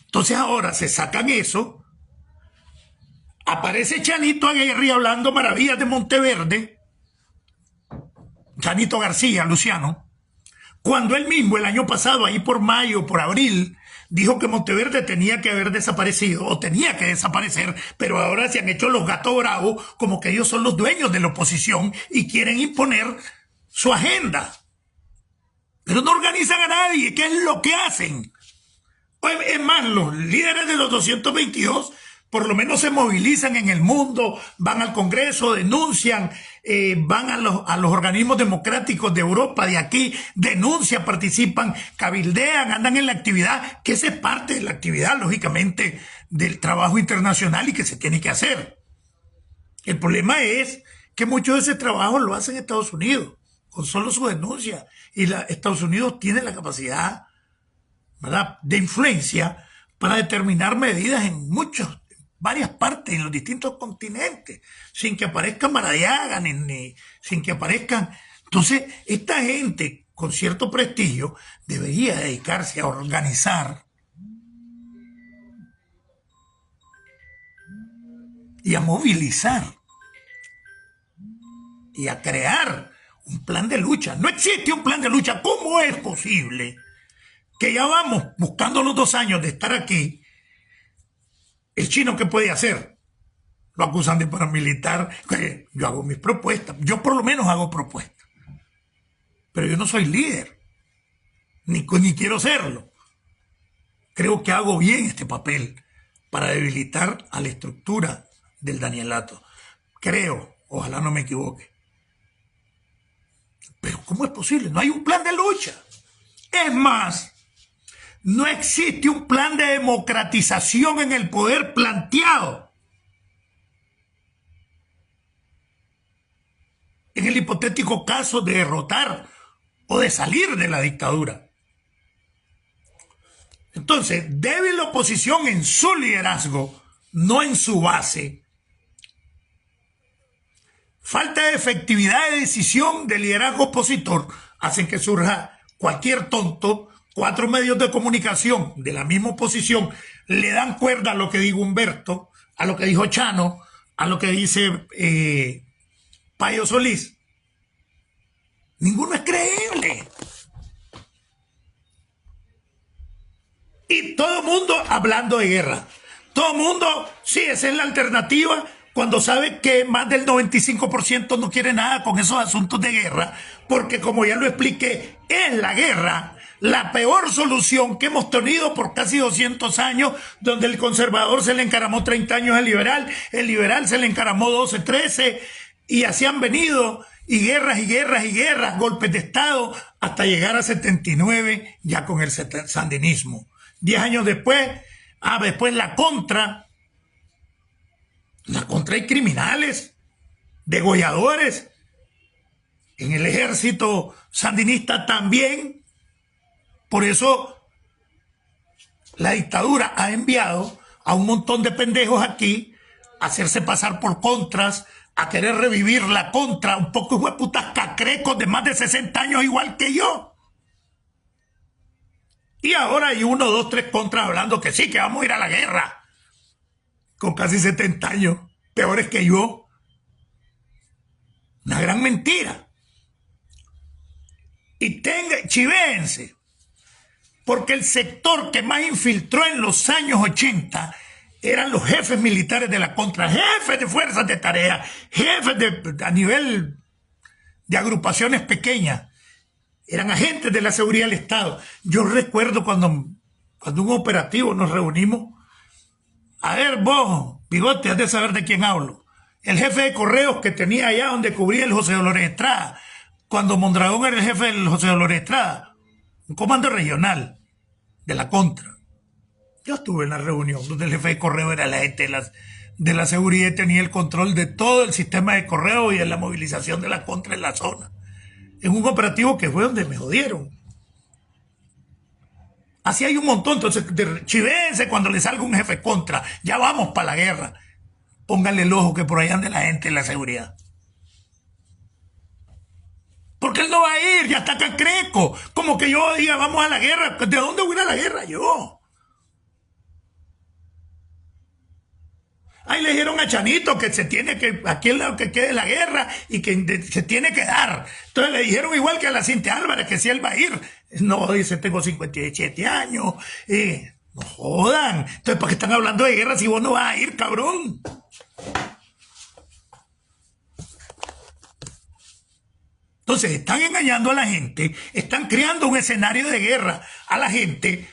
Entonces ahora se sacan eso, aparece Chanito Aguirre hablando maravillas de Monteverde, Chanito García, Luciano, cuando él mismo el año pasado, ahí por mayo, por abril, dijo que Monteverde tenía que haber desaparecido o tenía que desaparecer, pero ahora se han hecho los gatos bravos como que ellos son los dueños de la oposición y quieren imponer su agenda. Pero no organizan a nadie. ¿Qué es lo que hacen? Es más, los líderes de los 222 por lo menos se movilizan en el mundo, van al Congreso, denuncian, van a los organismos democráticos de Europa, de aquí, denuncian, participan, cabildean, andan en la actividad, que esa es parte de la actividad, lógicamente, del trabajo internacional y que se tiene que hacer. El problema es que mucho de ese trabajo lo hacen Estados Unidos, con solo su denuncia, y Estados Unidos tiene la capacidad, ¿verdad?, de influencia para determinar medidas en varias partes, en los distintos continentes, sin que aparezcan Maradiaga, ni sin que aparezcan. Entonces, esta gente con cierto prestigio debería dedicarse a organizar y a movilizar y a crear un plan de lucha. No existe un plan de lucha. ¿Cómo es posible que ya vamos buscando los 2 años de estar aquí? ¿El chino qué puede hacer? Lo acusan de paramilitar. Yo hago mis propuestas. Yo por lo menos hago propuestas. Pero yo no soy líder. Ni quiero serlo. Creo que hago bien este papel para debilitar a la estructura del Danielato. Creo. Ojalá no me equivoque. Pero ¿cómo es posible? No hay un plan de lucha. Es más, no existe un plan de democratización en el poder planteado. En el hipotético caso de derrotar o de salir de la dictadura. Entonces, débil oposición en su liderazgo, no en su base. Falta de efectividad de decisión del liderazgo opositor hacen que surja cualquier tonto. 4 medios de comunicación de la misma oposición le dan cuerda a lo que dijo Humberto, a lo que dijo Chano, a lo que dice Payo Solís. Ninguno es creíble. Y todo el mundo hablando de guerra. Todo el mundo, sí, esa es la alternativa, cuando sabe que más del 95% no quiere nada con esos asuntos de guerra, porque como ya lo expliqué, es la guerra la peor solución que hemos tenido por casi 200 años, donde el conservador se le encaramó 30 años al liberal, el liberal se le encaramó 12, 13, y así han venido, y guerras y guerras y guerras, golpes de Estado, hasta llegar a 79, ya con el sandinismo. 10 años después, después la contra hay criminales, degolladores, en el ejército sandinista también. Por eso la dictadura ha enviado a un montón de pendejos aquí a hacerse pasar por contras, a querer revivir la contra, un poco de putas cacrecos de más de 60 años igual que yo. Y ahora hay 1, 2, 3 contras hablando que sí, que vamos a ir a la guerra. Con casi 70 años, peores que yo. Una gran mentira. Y chivéense, porque el sector que más infiltró en los años 80 eran los jefes militares de la contra, jefes de fuerzas de tarea, jefes a nivel de agrupaciones pequeñas. Eran agentes de la seguridad del Estado. Yo recuerdo cuando un operativo nos reunimos. A ver, vos, Bigote, has de saber de quién hablo. El jefe de correos que tenía allá donde cubría el José Dolores Estrada, cuando Mondragón era el jefe del José Dolores Estrada, un comando regional de la contra. Yo estuve en la reunión donde el jefe de correo era la gente de la seguridad y tenía el control de todo el sistema de correo y de la movilización de la contra en la zona. En un operativo que fue donde me jodieron. Así hay un montón. Entonces, chivéense cuando le salga un jefe contra. Ya vamos para la guerra. Pónganle el ojo que por ahí ande la gente de la seguridad. Porque él no va a ir, ya está cacreco. Como que yo diga, vamos a la guerra. ¿De dónde voy a ir a la guerra yo? Ahí le dijeron a Chanito que se tiene que, aquí es lo que quede la guerra y que se tiene que dar. Entonces le dijeron igual que a la Cintia Álvarez que si él va a ir. No, dice, tengo 57 años. No jodan. Entonces, ¿por qué están hablando de guerra si vos no vas a ir, cabrón? Entonces, están engañando a la gente, están creando un escenario de guerra a la gente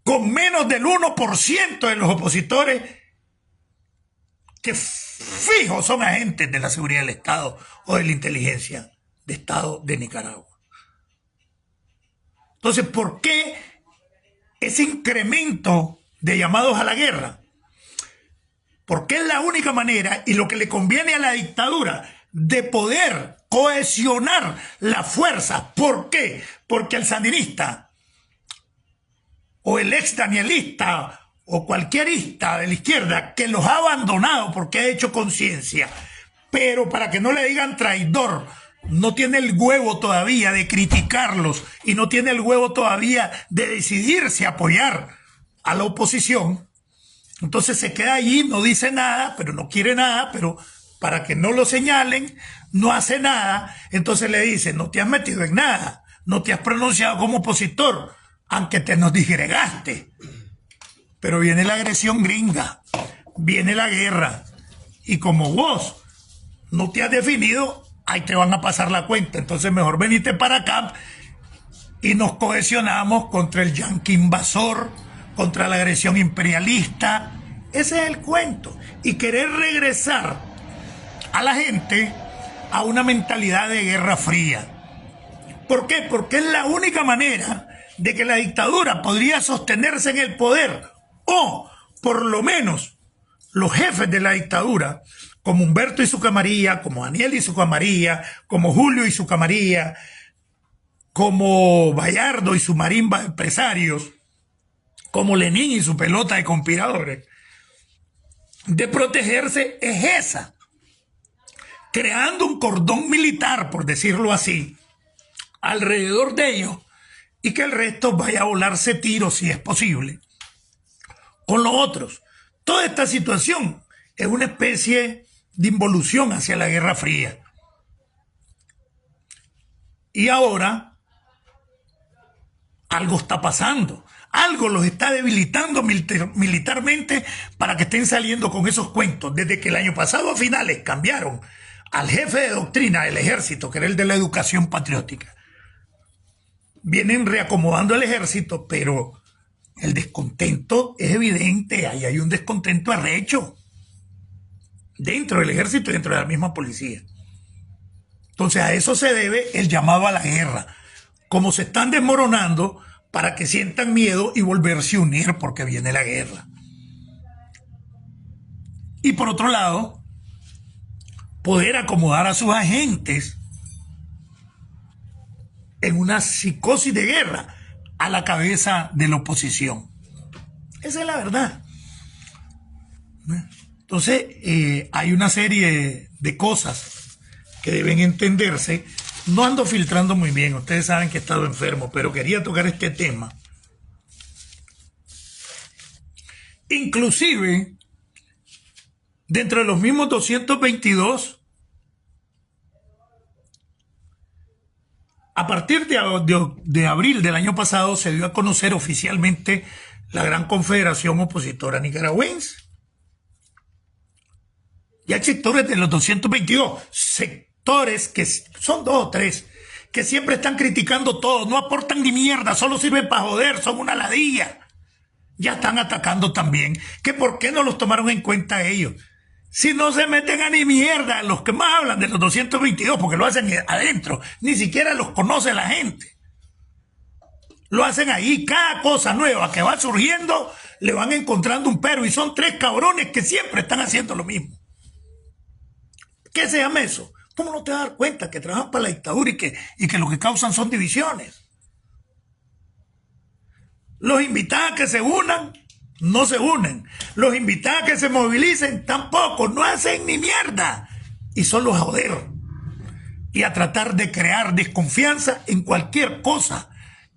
con menos del 1% de los opositores que fijo son agentes de la seguridad del Estado o de la inteligencia de Estado de Nicaragua. Entonces, ¿por qué ese incremento de llamados a la guerra? Porque es la única manera y lo que le conviene a la dictadura de poder cohesionar la fuerza. ¿Por qué? Porque el sandinista o el ex danielista o cualquierista de la izquierda que los ha abandonado porque ha hecho conciencia, pero para que no le digan traidor, no tiene el huevo todavía de criticarlos y no tiene el huevo todavía de decidirse a apoyar a la oposición. Entonces se queda allí, no dice nada, pero no quiere nada, pero para que no lo señalen, no hace nada. Entonces le dicen, no te has metido en nada, no te has pronunciado como opositor, aunque te nos disgregaste. Pero viene la agresión gringa, viene la guerra, y como vos no te has definido, ahí te van a pasar la cuenta. Entonces mejor venite para acá y nos cohesionamos contra el yanqui invasor, contra la agresión imperialista. Ese es el cuento. Y querer regresar a la gente a una mentalidad de guerra fría. ¿Por qué? Porque es la única manera de que la dictadura podría sostenerse en el poder, o por lo menos los jefes de la dictadura, como Humberto y su camarilla, como Daniel y su camarilla, como Julio y su camarilla, como Bayardo y su marimba de empresarios, como Lenin y su pelota de conspiradores, de protegerse es esa, creando un cordón militar, por decirlo así, alrededor de ellos, y que el resto vaya a volarse tiros si es posible con los otros. Toda esta situación es una especie de involución hacia la Guerra Fría. Y ahora Algo está pasando. Algo los está debilitando militarmente para que estén saliendo con esos cuentos. Desde que el año pasado a finales cambiaron al jefe de doctrina del ejército, que era el de la educación patriótica. Vienen reacomodando el ejército, pero el descontento es evidente. Ahí hay un descontento arrecho dentro del ejército y dentro de la misma policía. Entonces a eso se debe el llamado a la guerra. Como se están desmoronando para que sientan miedo y volverse a unir porque viene la guerra. Y por otro lado, poder acomodar a sus agentes en una psicosis de guerra a la cabeza de la oposición. Esa es la verdad. Entonces, hay una serie de cosas que deben entenderse. No ando filtrando muy bien, ustedes saben que he estado enfermo, pero quería tocar este tema. Inclusive, dentro de los mismos 222, a partir de abril del año pasado se dio a conocer oficialmente la Gran Confederación Opositora Nicaragüense. Y hay sectores de los 222, sectores que son 2 o 3, que siempre están criticando todo, no aportan ni mierda, solo sirven para joder, son una ladilla. Ya están atacando también, que por qué no los tomaron en cuenta ellos. Si no se meten a ni mierda, los que más hablan de los 222, porque lo hacen adentro, ni siquiera los conoce la gente. Lo hacen ahí, cada cosa nueva que va surgiendo, le van encontrando un pero, y son 3 cabrones que siempre están haciendo lo mismo. ¿Qué se llama eso? ¿Cómo no te vas a dar cuenta que trabajan para la dictadura y que lo que causan son divisiones? Los invitan a que se unan, no se unen. Los invitan a que se movilicen, tampoco, no hacen ni mierda. Y solo a joder. Y a tratar de crear desconfianza en cualquier cosa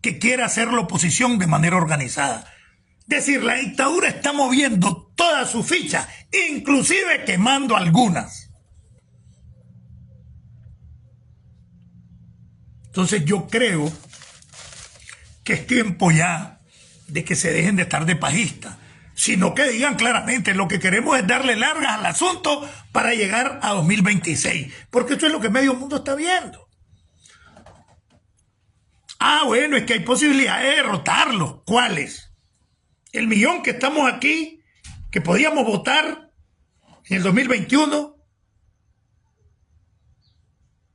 que quiera hacer la oposición de manera organizada. Es decir, la dictadura está moviendo todas sus fichas, inclusive quemando algunas. Entonces yo creo que es tiempo ya de que se dejen de estar de pajistas, sino que digan claramente lo que queremos es darle largas al asunto para llegar a 2026, porque esto es lo que medio mundo está viendo. Ah, bueno, es que hay posibilidades de derrotarlos. ¿Cuáles? El millón que estamos aquí, que podíamos votar en el 2021,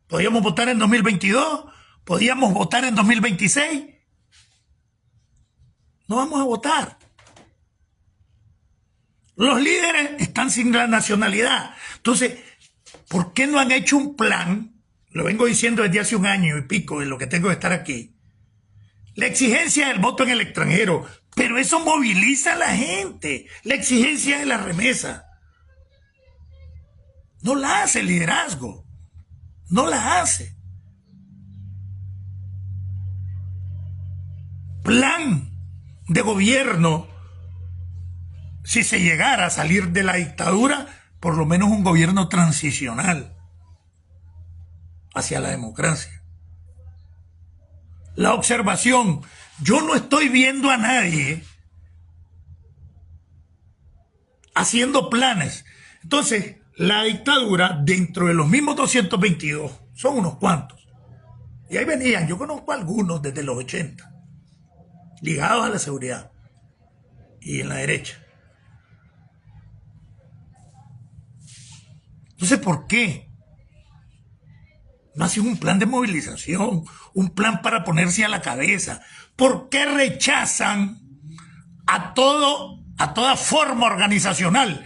podíamos votar en 2022, podíamos votar en 2026. No vamos a votar. Los líderes están sin la nacionalidad. Entonces, ¿por qué no han hecho un plan? Lo vengo diciendo desde hace 1 año y pico de lo que tengo que estar aquí. La exigencia del voto en el extranjero, pero eso moviliza a la gente. La exigencia de la remesa. No la hace el liderazgo. No la hace. Plan de gobierno, si se llegara a salir de la dictadura, por lo menos un gobierno transicional hacia la democracia. La observación, yo no estoy viendo a nadie haciendo planes. Entonces, la dictadura, dentro de los mismos 222, son unos cuantos. Y ahí venían, yo conozco a algunos desde los 80, ligados a la seguridad y en la derecha. Entonces, ¿por qué no hacen un plan de movilización, un plan para ponerse a la cabeza? ¿Por qué rechazan a toda forma organizacional,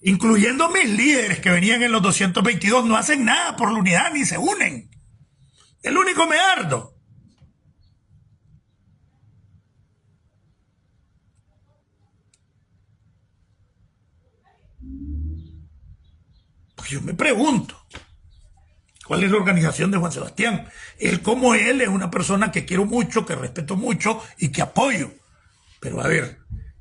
incluyendo mis líderes que venían en los 222? No hacen nada por la unidad ni se unen. El único medardo. Pues yo me pregunto, ¿cuál es la organización de Juan Sebastián? Como él es una persona que quiero mucho, que respeto mucho y que apoyo. Pero a ver,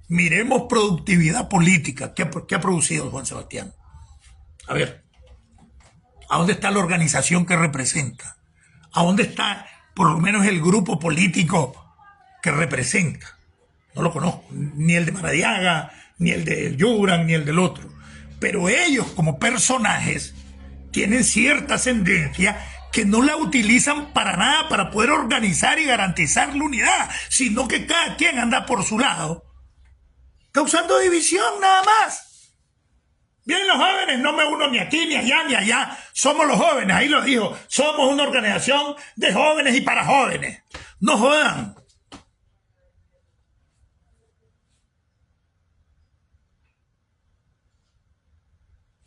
miremos productividad política. ¿Qué ha producido Juan Sebastián? A ver, ¿a dónde está la organización que representa? ¿A dónde está por lo menos el grupo político que representa. No lo conozco, ni el de Maradiaga, ni el de Yuran, ni el del otro. Pero ellos como personajes tienen cierta ascendencia que no la utilizan para nada para poder organizar y garantizar la unidad, sino que cada quien anda por su lado, causando división nada más. Bien, los jóvenes, no me uno ni aquí, ni allá, ni allá. Somos los jóvenes, ahí lo dijo. Somos una organización de jóvenes y para jóvenes. No jodan.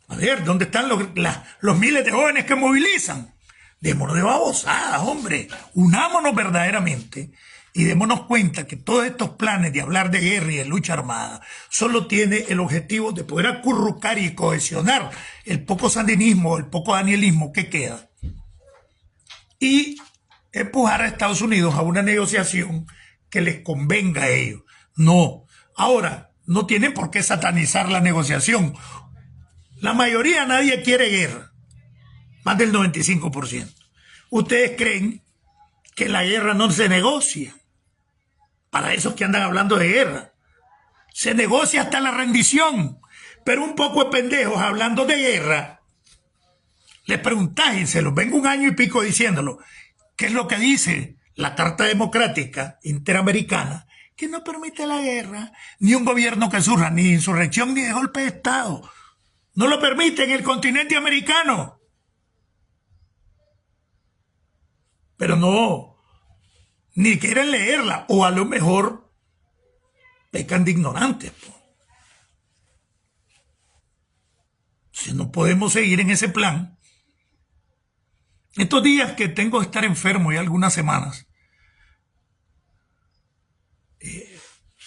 A ver, ¿dónde están los miles de jóvenes que movilizan? Démonos de babosadas, hombre. Unámonos verdaderamente y démonos cuenta que todos estos planes de hablar de guerra y de lucha armada solo tiene el objetivo de poder acurrucar y cohesionar el poco sandinismo, el poco danielismo que queda y empujar a Estados Unidos a una negociación que les convenga a ellos. No. Ahora, no tienen por qué satanizar la negociación. La mayoría, nadie quiere guerra. Más del 95%. ¿Ustedes creen que la guerra no se negocia? Para esos que andan hablando de guerra. Se negocia hasta la rendición. Pero un poco de pendejos hablando de guerra, les preguntáis y se los vengo un año y pico diciéndolo, ¿qué es lo que dice la Carta Democrática Interamericana? Que no permite la guerra, ni un gobierno que surja, ni insurrección, ni de golpe de Estado. No lo permite en el continente americano. Pero no, ni quieren leerla, o a lo mejor pecan de ignorantes. Si no podemos seguir en ese plan. Estos días que tengo que estar enfermo ya algunas semanas,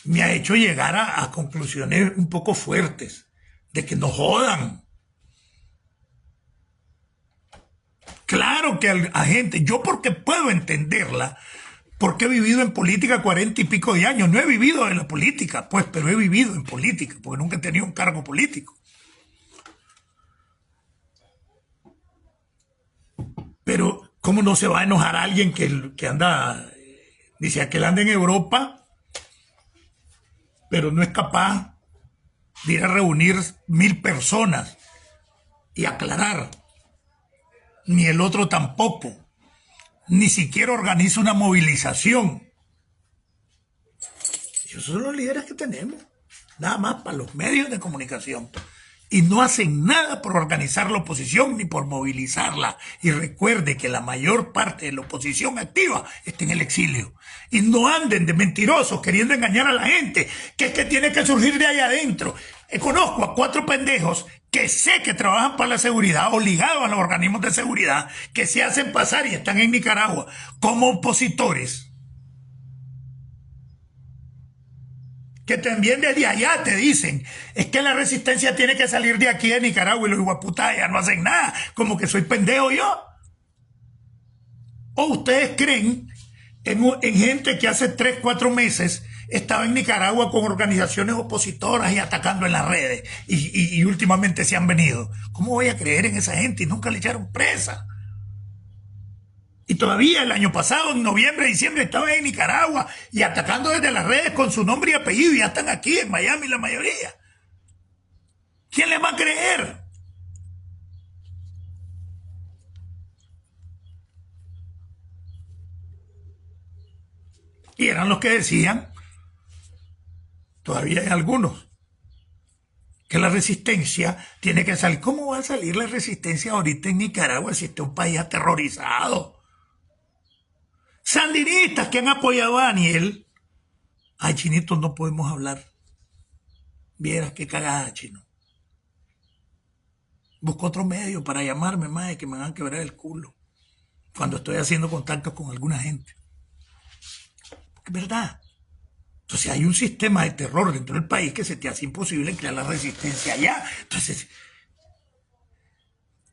me ha hecho llegar a conclusiones un poco fuertes, de que no jodan. Claro que a gente, yo porque puedo entenderla, porque he vivido en política 40 y pico de años, no he vivido en la política, pues, pero he vivido en política, porque nunca he tenido un cargo político. Pero, ¿cómo no se va a enojar alguien que anda, dice, aquel anda en Europa, pero no es capaz de ir a reunir 1000 personas y aclarar? Ni el otro tampoco. Ni siquiera organiza una movilización. Y esos son los líderes que tenemos. Nada más para los medios de comunicación. Y no hacen nada por organizar la oposición ni por movilizarla. Y recuerde que la mayor parte de la oposición activa está en el exilio. Y no anden de mentirosos queriendo engañar a la gente, que es que tiene que surgir de ahí adentro. Conozco a 4 pendejos que sé que trabajan para la seguridad o ligados a los organismos de seguridad, que se hacen pasar y están en Nicaragua como opositores, que también desde allá te dicen, es que la resistencia tiene que salir de aquí de Nicaragua, y los hijueputas ya no hacen nada, como que soy pendejo yo. ¿O ustedes creen en gente que hace 3, 4 meses estaba en Nicaragua con organizaciones opositoras y atacando en las redes y últimamente se han venido? ¿Cómo voy a creer en esa gente? Y nunca le echaron presa. Y todavía el año pasado, en noviembre, diciembre, estaban en Nicaragua y atacando desde las redes con su nombre y apellido, y ya están aquí en Miami la mayoría. ¿Quién les va a creer? Y eran los que decían, todavía hay algunos, que la resistencia tiene que salir. ¿Cómo va a salir la resistencia ahorita en Nicaragua si este es un país aterrorizado? Sandinistas que han apoyado a Daniel. Ay, Chinito, no podemos hablar. Vieras qué cagada, Chino. Busco otro medio para llamarme, más que me van a quebrar el culo cuando estoy haciendo contactos con alguna gente. Es verdad. Entonces hay un sistema de terror dentro del país que se te hace imposible crear la resistencia allá. Entonces,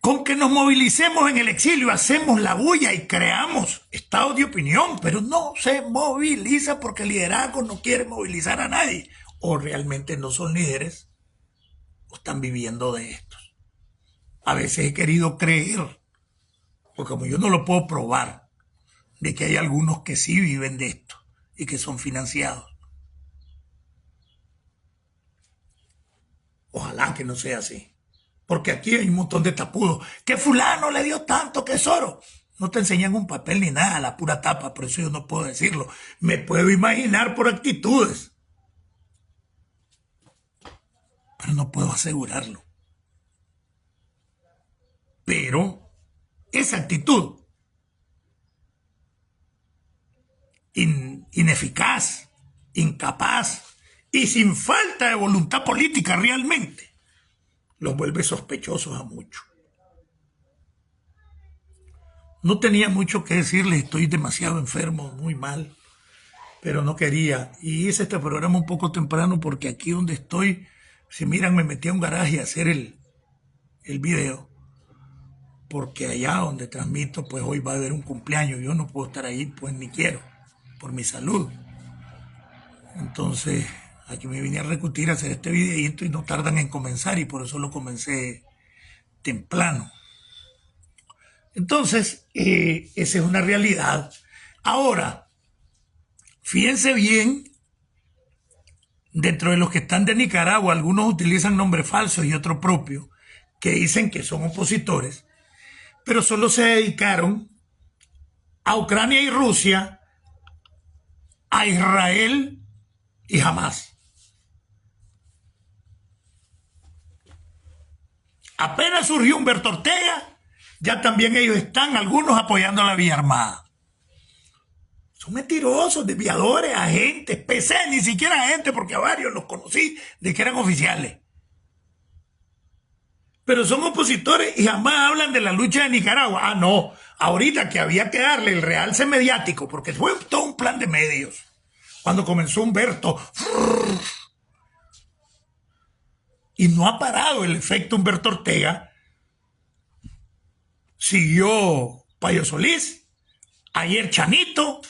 con que nos movilicemos en el exilio, hacemos la bulla y creamos estados de opinión, pero no se moviliza porque el liderazgo no quiere movilizar a nadie. O realmente no son líderes o están viviendo de estos. A veces he querido creer, porque como yo no lo puedo probar, de que hay algunos que sí viven de esto y que son financiados. Ojalá que no sea así. Porque aquí hay un montón de tapudos. Que fulano le dio tanto, que es oro. No te enseñan un papel ni nada, la pura tapa, por eso yo no puedo decirlo. Me puedo imaginar por actitudes, pero no puedo asegurarlo. Pero esa actitud ineficaz, incapaz y sin falta de voluntad política realmente, los vuelve sospechosos a muchos. No tenía mucho que decirles, estoy demasiado enfermo, muy mal, pero no quería. Y hice este programa un poco temprano porque aquí donde estoy, si miran, me metí a un garaje a hacer el video, porque allá donde transmito, pues hoy va a haber un cumpleaños. Yo no puedo estar ahí, pues ni quiero, por mi salud. Entonces, aquí me vine a recutir a hacer este videito y no tardan en comenzar y por eso lo comencé temprano. Entonces, esa es una realidad. Ahora, fíjense bien, dentro de los que están de Nicaragua, algunos utilizan nombres falsos y otros propios, que dicen que son opositores, pero solo se dedicaron a Ucrania y Rusia, a Israel y Hamás. Apenas surgió Humberto Ortega, ya también ellos están, algunos apoyando a la Villa Armada. Son mentirosos, desviadores, agentes, PC, ni siquiera agentes, porque a varios los conocí de que eran oficiales. Pero son opositores y jamás hablan de la lucha de Nicaragua. Ah, no, ahorita que había que darle el realce mediático, porque fue todo un plan de medios. Cuando comenzó Humberto, y no ha parado el efecto Humberto Ortega, siguió Payo Solís, ayer Chanito,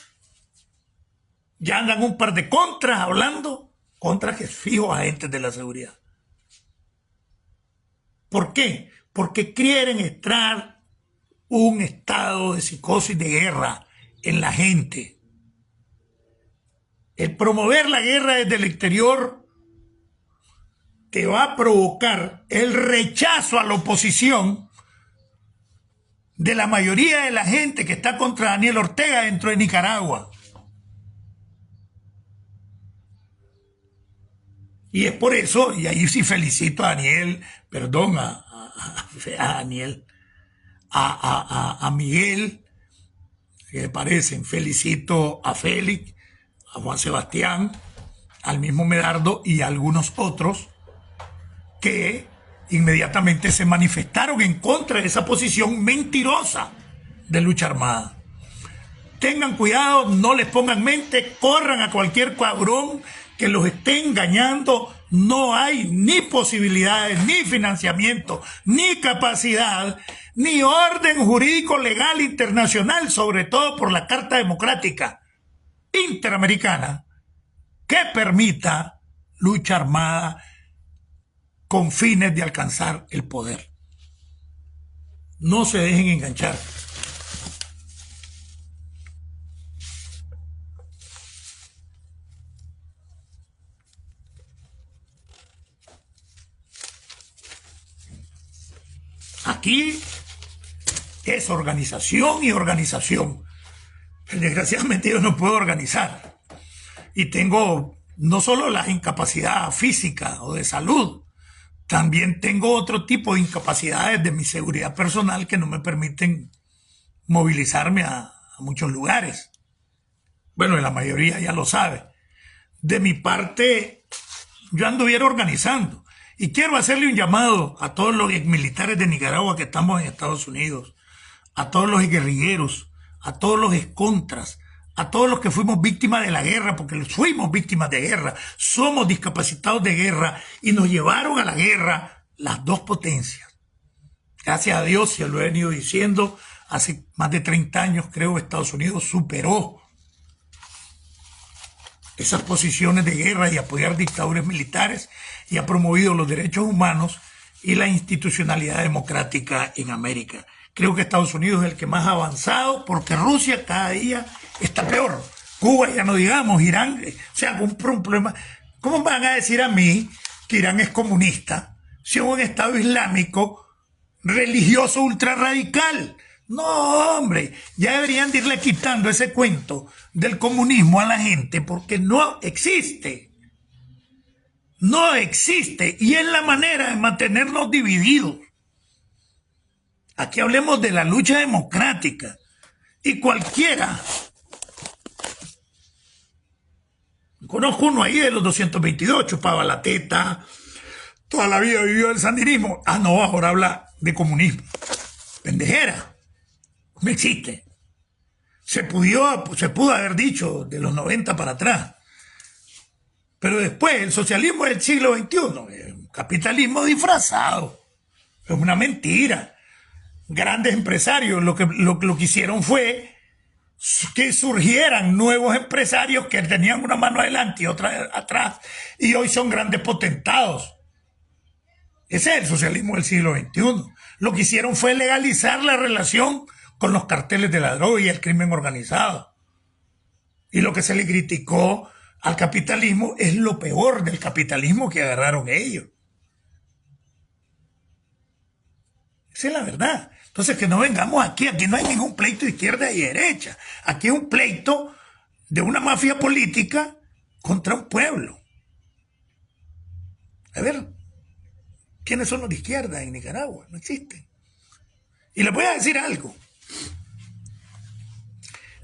ya andan un par de contras hablando, contras que fijo agentes de la seguridad. ¿Por qué? Porque quieren entrar un estado de psicosis de guerra en la gente. El promover la guerra desde el exterior te va a provocar el rechazo a la oposición de la mayoría de la gente que está contra Daniel Ortega dentro de Nicaragua. Y es por eso, y ahí sí felicito a Daniel, perdón, a Daniel, a Miguel, que me parecen, felicito a Félix, a Juan Sebastián, al mismo Medardo y a algunos otros que inmediatamente se manifestaron en contra de esa posición mentirosa de lucha armada. Tengan cuidado, no les pongan mente, corran a cualquier cabrón que los esté engañando. No hay ni posibilidades, ni financiamiento, ni capacidad, ni orden jurídico legal internacional, sobre todo por la Carta Democrática Interamericana, que permita lucha armada con fines de alcanzar el poder. No se dejen enganchar. Aquí es organización y organización. Desgraciadamente yo no puedo organizar. Y tengo no solo la incapacidad física o de salud, también tengo otro tipo de incapacidades de mi seguridad personal que no me permiten movilizarme a muchos lugares. Bueno, la mayoría ya lo sabe. De mi parte, yo anduviera organizando. Y quiero hacerle un llamado a todos los exmilitares de Nicaragua que estamos en Estados Unidos, a todos los guerrilleros, a todos los excontras, a todos los que fuimos víctimas de la guerra, porque fuimos víctimas de guerra, somos discapacitados de guerra y nos llevaron a la guerra las dos potencias. Gracias a Dios, ya lo he venido diciendo, hace más de 30 años creo Estados Unidos superó esas posiciones de guerra y apoyar dictaduras militares y ha promovido los derechos humanos y la institucionalidad democrática en América. Creo que Estados Unidos es el que más ha avanzado porque Rusia cada día está peor. Cuba ya no digamos, Irán, o sea, un problema. ¿Cómo van a decir a mí que Irán es comunista si es un Estado islámico religioso ultrarradical? No, hombre, ya deberían de irle quitando ese cuento del comunismo a la gente porque no existe. No existe y es la manera de mantenernos divididos. Aquí hablemos de la lucha democrática y cualquiera. Conozco uno ahí de los 222, chupaba la teta, toda la vida vivió el sandinismo. Ah, no, ahora habla de comunismo. Pendejera. No existe. Se pudo haber dicho de los 90 para atrás. Pero después, el socialismo del siglo XXI, el capitalismo disfrazado. Es una mentira. Grandes empresarios lo que hicieron fue que surgieran nuevos empresarios que tenían una mano adelante y otra atrás, y hoy son grandes potentados. Ese es el socialismo del siglo XXI. Lo que hicieron fue legalizar la relación con los carteles de la droga y el crimen organizado. Y lo que se le criticó al capitalismo es lo peor del capitalismo que agarraron ellos. Esa es la verdad. Entonces, que no vengamos aquí no hay ningún pleito de izquierda y derecha. Aquí es un pleito de una mafia política contra un pueblo. A ver, ¿quiénes son los de izquierda en Nicaragua? No existen. Y les voy a decir algo.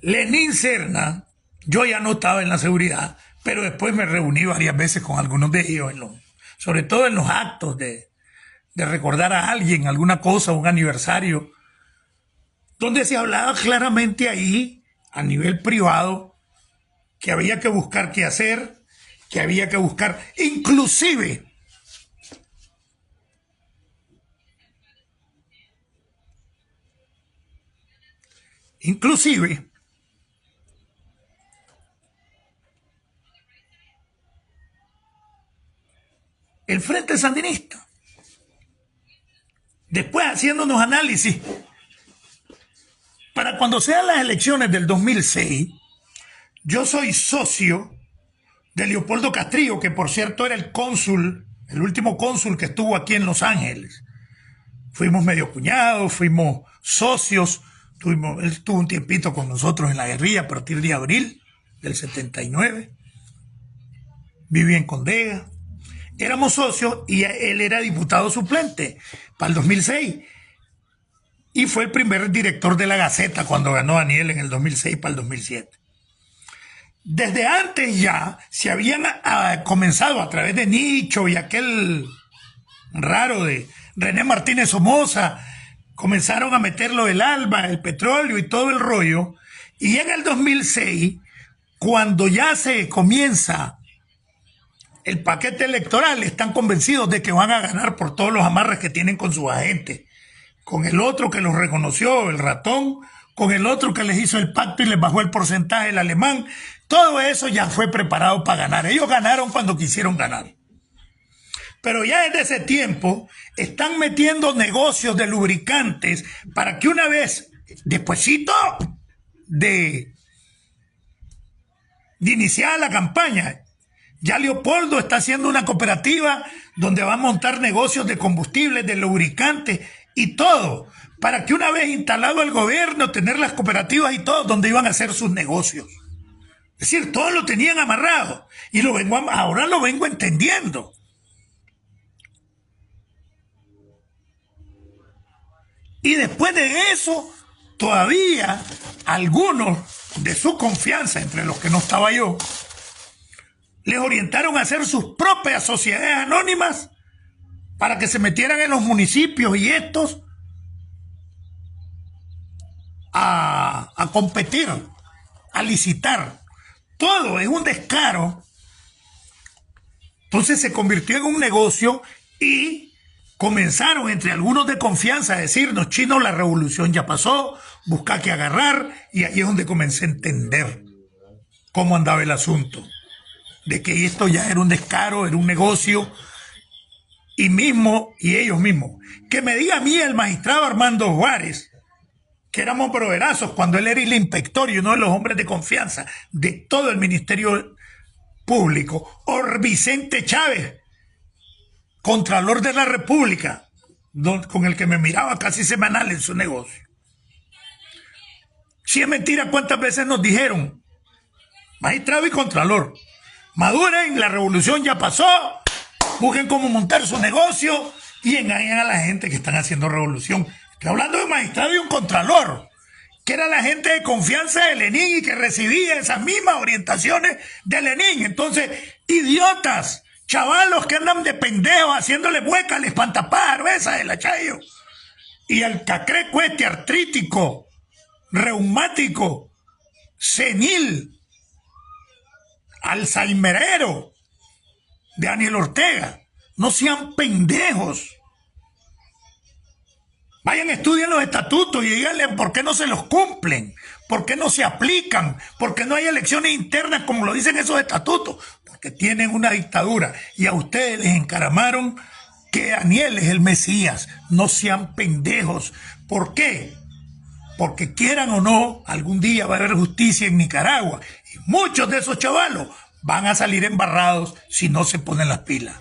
Lenín Serna, yo ya no estaba en la seguridad, pero después me reuní varias veces con algunos de ellos, sobre todo en los actos de recordar a alguien, alguna cosa, un aniversario, donde se hablaba claramente ahí, a nivel privado, que había que buscar qué hacer, que había que buscar, inclusive, el Frente Sandinista, después haciéndonos análisis, para cuando sean las elecciones del 2006, yo soy socio de Leopoldo Castrillo, que por cierto era el cónsul, el último cónsul que estuvo aquí en Los Ángeles. Fuimos medio cuñados, fuimos socios, él estuvo un tiempito con nosotros en la guerrilla a partir de abril del 79. Viví en Condega. Éramos socios y él era diputado suplente para el 2006. Y fue el primer director de La Gaceta cuando ganó Daniel en el 2006 para el 2007. Desde antes ya se habían comenzado a través de Nicho y aquel raro de René Martínez Somoza, comenzaron a meterlo el ALBA, el petróleo y todo el rollo. Y en el 2006, cuando ya se comienza el paquete electoral, están convencidos de que van a ganar por todos los amarres que tienen con sus agentes. Con el otro que los reconoció, el ratón, con el otro que les hizo el pacto y les bajó el porcentaje, el alemán. Todo eso ya fue preparado para ganar. Ellos ganaron cuando quisieron ganar. Pero ya desde ese tiempo están metiendo negocios de lubricantes para que una vez, despuesito de iniciar la campaña, ya Leopoldo está haciendo una cooperativa donde va a montar negocios de combustibles, de lubricantes y todo, para que una vez instalado el gobierno, tener las cooperativas y todo, donde iban a hacer sus negocios. Es decir, todo lo tenían amarrado y ahora lo vengo entendiendo. Y después de eso, todavía algunos de su confianza, entre los que no estaba yo, les orientaron a hacer sus propias sociedades anónimas para que se metieran en los municipios y estos a competir, a licitar. Todo es un descaro. Entonces se convirtió en un negocio y comenzaron entre algunos de confianza a decirnos: chino, la revolución ya pasó, busca que agarrar. Y ahí es donde comencé a entender cómo andaba el asunto, de que esto ya era un descaro, era un negocio. Y ellos mismos, que me diga a mí el magistrado Armando Juárez, que éramos broderazos cuando él era el inspector y uno de los hombres de confianza de todo el Ministerio Público, o Vicente Chávez, Contralor de la República, con el que me miraba casi semanal en su negocio. Si es mentira, ¿cuántas veces nos dijeron? Magistrado y Contralor, maduren, la revolución ya pasó, busquen cómo montar su negocio y engañan a la gente que están haciendo revolución. Estoy hablando de un magistrado y un contralor, que era la gente de confianza de Lenin y que recibía esas mismas orientaciones de Lenin. Entonces, idiotas, chavalos que andan de pendejos haciéndole mueca al espantapájaro esa de la Chayo, y al cacreco este artrítico, reumático, senil, alzheimerero de Daniel Ortega. No sean pendejos. Vayan, estudien los estatutos y díganle por qué no se los cumplen, por qué no se aplican, por qué no hay elecciones internas como lo dicen esos estatutos, porque tienen una dictadura y a ustedes les encaramaron que Daniel es el Mesías. No sean pendejos. ¿Por qué? Porque quieran o no, algún día va a haber justicia en Nicaragua y muchos de esos chavalos van a salir embarrados si no se ponen las pilas.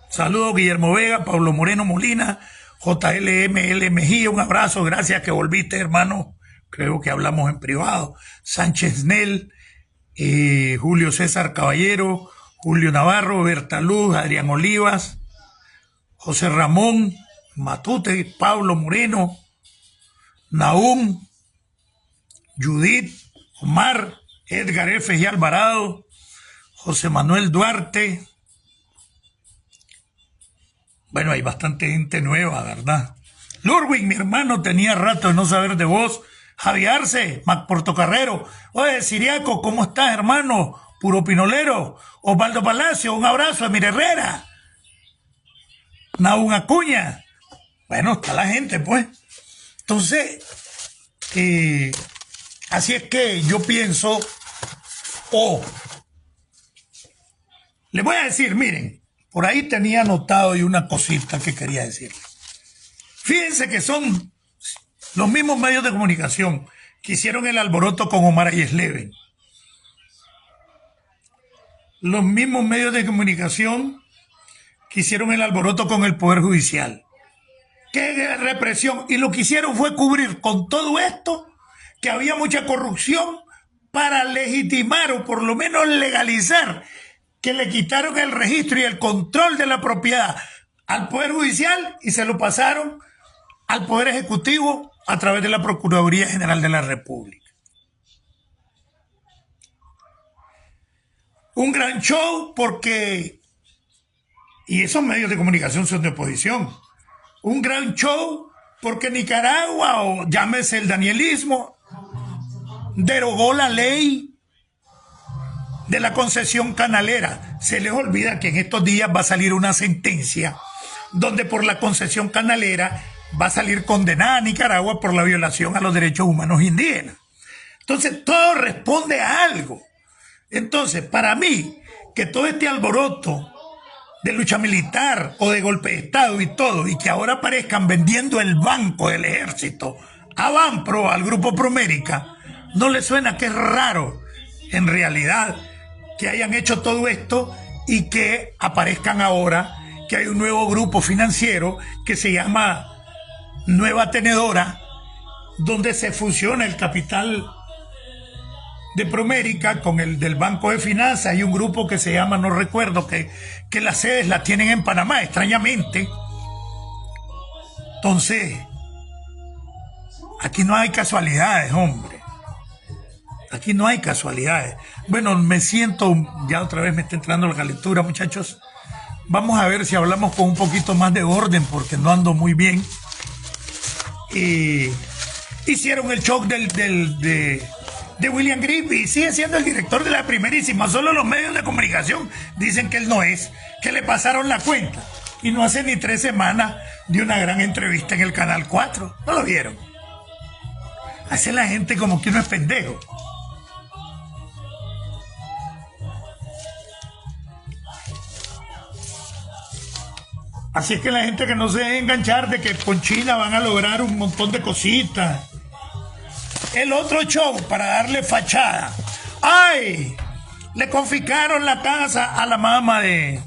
Saludos Guillermo Vega, Pablo Moreno Molina, JLML Mejía, un abrazo, gracias que volviste, hermano. Creo que hablamos en privado. Sánchez Nel, Julio César Caballero, Julio Navarro, Berta Luz, Adrián Olivas, José Ramón Matute, Pablo Moreno, Nahum, Judith, Omar, Edgar F. y Alvarado, José Manuel Duarte. Bueno, hay bastante gente nueva, ¿verdad? Lurwin, mi hermano, tenía rato de no saber de vos. Javi Arce, Mac Portocarrero. Oye, Siriaco, ¿cómo estás, hermano? Puro Pinolero. Osvaldo Palacio, un abrazo. Emir Herrera. Nahum Acuña. Bueno, está la gente, pues. Entonces, así es que yo pienso, le voy a decir, miren, por ahí tenía anotado y una cosita que quería decirle. Fíjense que son los mismos medios de comunicación que hicieron el alboroto con Omar Ayesleven. Los mismos medios de comunicación que hicieron el alboroto con el Poder Judicial. ¡Qué represión! Y lo que hicieron fue cubrir con todo esto que había mucha corrupción para legitimar o por lo menos legalizar que le quitaron el registro y el control de la propiedad al Poder Judicial y se lo pasaron al Poder Ejecutivo a través de la Procuraduría General de la República. Un gran show porque, y esos medios de comunicación son de oposición, un gran show porque Nicaragua, o llámese el danielismo, derogó la ley de la concesión canalera. Se les olvida que en estos días va a salir una sentencia donde por la concesión canalera va a salir condenada a Nicaragua por la violación a los derechos humanos indígenas. Entonces todo responde a algo. Entonces, para mí, que todo este alboroto de lucha militar o de golpe de Estado y todo, y que ahora aparezcan vendiendo el banco del ejército a Banpro, al Grupo Promérica, ¿no le suena que es raro en realidad que hayan hecho todo esto y que aparezcan ahora que hay un nuevo grupo financiero que se llama Nueva Tenedora, donde se fusiona el capital de Promérica con el del Banco de Finanzas? Hay un grupo que se llama, no recuerdo, que las sedes las tienen en Panamá, extrañamente. Entonces, aquí no hay casualidades, hombre. Aquí no hay casualidades. Bueno, me siento, ya otra vez me está entrando la calentura, muchachos. Vamos a ver si hablamos con un poquito más de orden, porque no ando muy bien. Hicieron el show de William Grip y sigue siendo el director de la Primerísima. Solo los medios de comunicación dicen que él no es, que le pasaron la cuenta. Y no hace ni 3 semanas de una gran entrevista en el Canal 4. ¿No lo vieron? Hace la gente como que uno es pendejo. Así es que la gente que no se deje enganchar de que con China van a lograr un montón de cositas. El otro show para darle fachada. ¡Ay! Le confiscaron la casa a la mamá de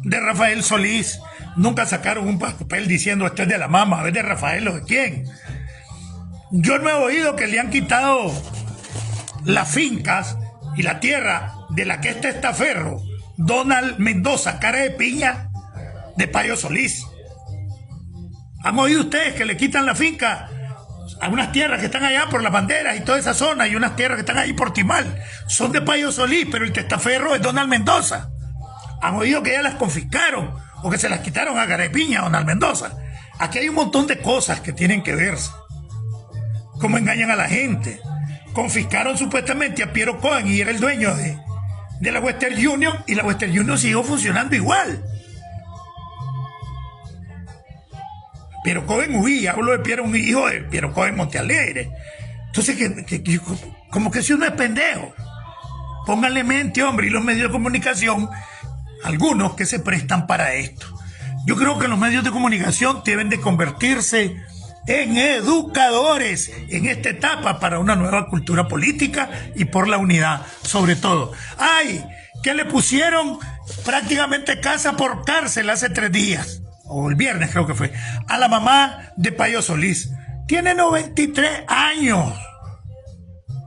Rafael Solís. Nunca sacaron un papel diciendo esto es de la mamá, es de Rafael o de quién. Yo no he oído que le han quitado las fincas y la tierra de la que este testaferro, Donald Mendoza, cara de piña, de Payo Solís. ¿Han oído ustedes que le quitan la finca a unas tierras que están allá por las banderas y toda esa zona, y unas tierras que están ahí por Timal? Son de Payo Solís, pero el testaferro es Donald Mendoza. ¿Han oído que ya las confiscaron o que se las quitaron a cara de piña a Donald Mendoza? Aquí hay un montón de cosas que tienen que verse. Cómo engañan a la gente. Confiscaron supuestamente a Piero Cohen y era el dueño de la Western Union, y la Western Union siguió funcionando igual. Piero Cohen huía, hablo de Piero, un hijo de Piero Cohen Montealegre. Entonces, como que si uno es pendejo, pónganle mente, hombre, y los medios de comunicación, algunos que se prestan para esto. Yo creo que los medios de comunicación deben de convertirse en educadores en esta etapa para una nueva cultura política y por la unidad, sobre todo. ¡Ay! Que le pusieron prácticamente casa por cárcel hace 3 días, o el viernes creo que fue, a la mamá de Payo Solís. Tiene 93 años.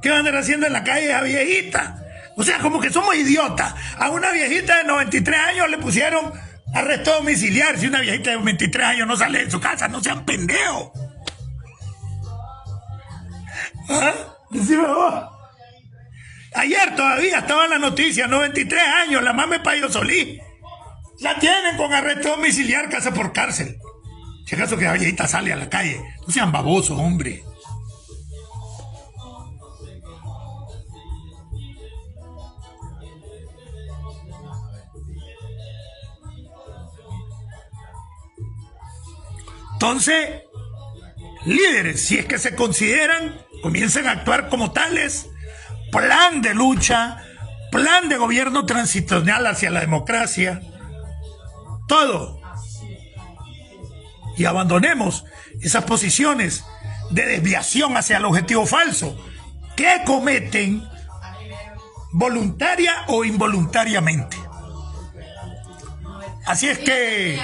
¿Qué va a andar haciendo en la calle esa viejita? O sea, como que somos idiotas. A una viejita de 93 años le pusieron arresto domiciliario. Si una viejita de 23 años no sale de su casa, no sean pendejos. ¿Ah? Decime vos. Ayer todavía estaba en la noticia, 93 años, la mamá de Payo Solís. La tienen con arresto domiciliar, casa por cárcel. Si acaso que la viejita sale a la calle. No sean babosos, hombre. Entonces, líderes, si es que se consideran, comiencen a actuar como tales. Plan de lucha, plan de gobierno transicional hacia la democracia, todo. Y abandonemos esas posiciones de desviación hacia el objetivo falso que cometen voluntaria o involuntariamente. Así es que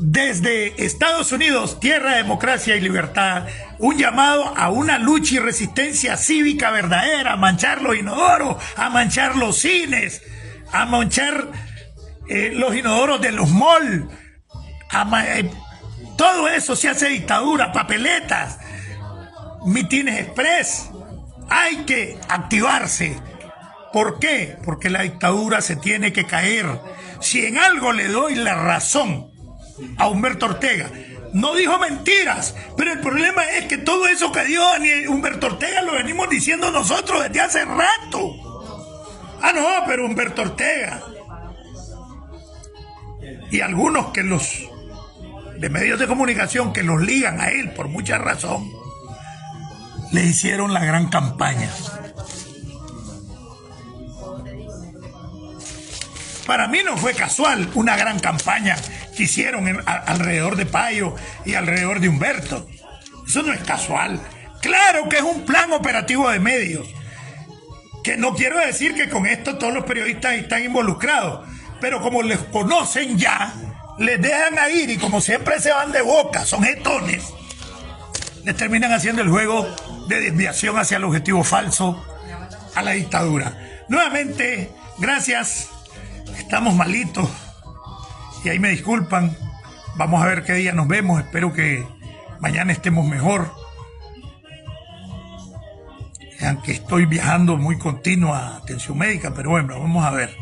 desde Estados Unidos, tierra de democracia y libertad, un llamado a una lucha y resistencia cívica verdadera, a manchar los inodoros, a manchar los cines, a manchar los inodoros de los malls, todo eso se hace dictadura, papeletas, mitines express. Hay que activarse. ¿Por qué? Porque la dictadura se tiene que caer. Si en algo le doy la razón a Humberto Ortega, no dijo mentiras, pero el problema es que todo eso que dio Humberto Ortega lo venimos diciendo nosotros desde hace rato. Ah, no, pero Humberto Ortega y algunos que los de medios de comunicación que los ligan a él por mucha razón, le hicieron la gran campaña. Para mí no fue casual una gran campaña que hicieron alrededor de Payo y alrededor de Humberto. Eso no es casual. Claro que es un plan operativo de medios. Que no quiero decir que con esto todos los periodistas están involucrados, pero como les conocen ya, les dejan a ir y como siempre se van de boca, son jetones, les terminan haciendo el juego de desviación hacia el objetivo falso, a la dictadura. Nuevamente, gracias. Estamos malitos y ahí me disculpan. Vamos a ver qué día nos vemos. Espero que mañana estemos mejor. Aunque estoy viajando muy continua a atención médica, pero bueno, vamos a ver.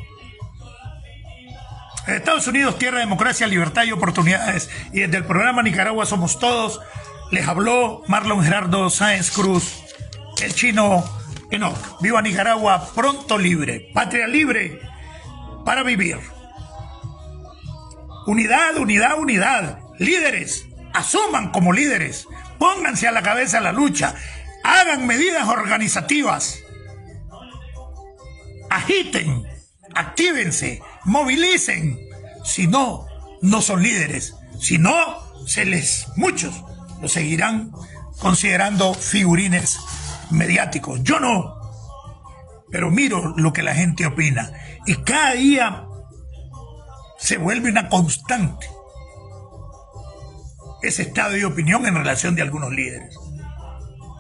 Estados Unidos, tierra de democracia, libertad y oportunidades. Y desde el programa Nicaragua Somos Todos, les habló Marlon Gerardo Sáenz Cruz, el chino Enoch. Viva Nicaragua, pronto libre. Patria libre para vivir. Unidad, unidad, unidad. Líderes, asuman como líderes. Pónganse a la cabeza la lucha. Hagan medidas organizativas. Agiten actívense, movilicen. Si no, no son líderes. Si no, muchos los seguirán considerando figurines mediáticos. Yo no, pero miro lo que la gente opina y cada día se vuelve una constante ese estado de opinión en relación de algunos líderes.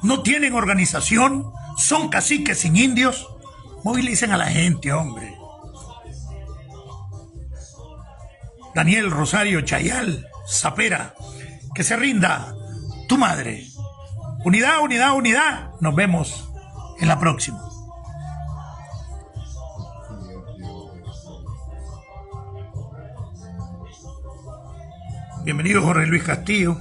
No tienen organización, son caciques sin indios. Movilicen a la gente, hombre. Daniel Rosario Chayal, Zapera, que se rinda tu madre. Unidad, unidad, unidad. Nos vemos en la próxima. Bienvenido Jorge Luis Castillo.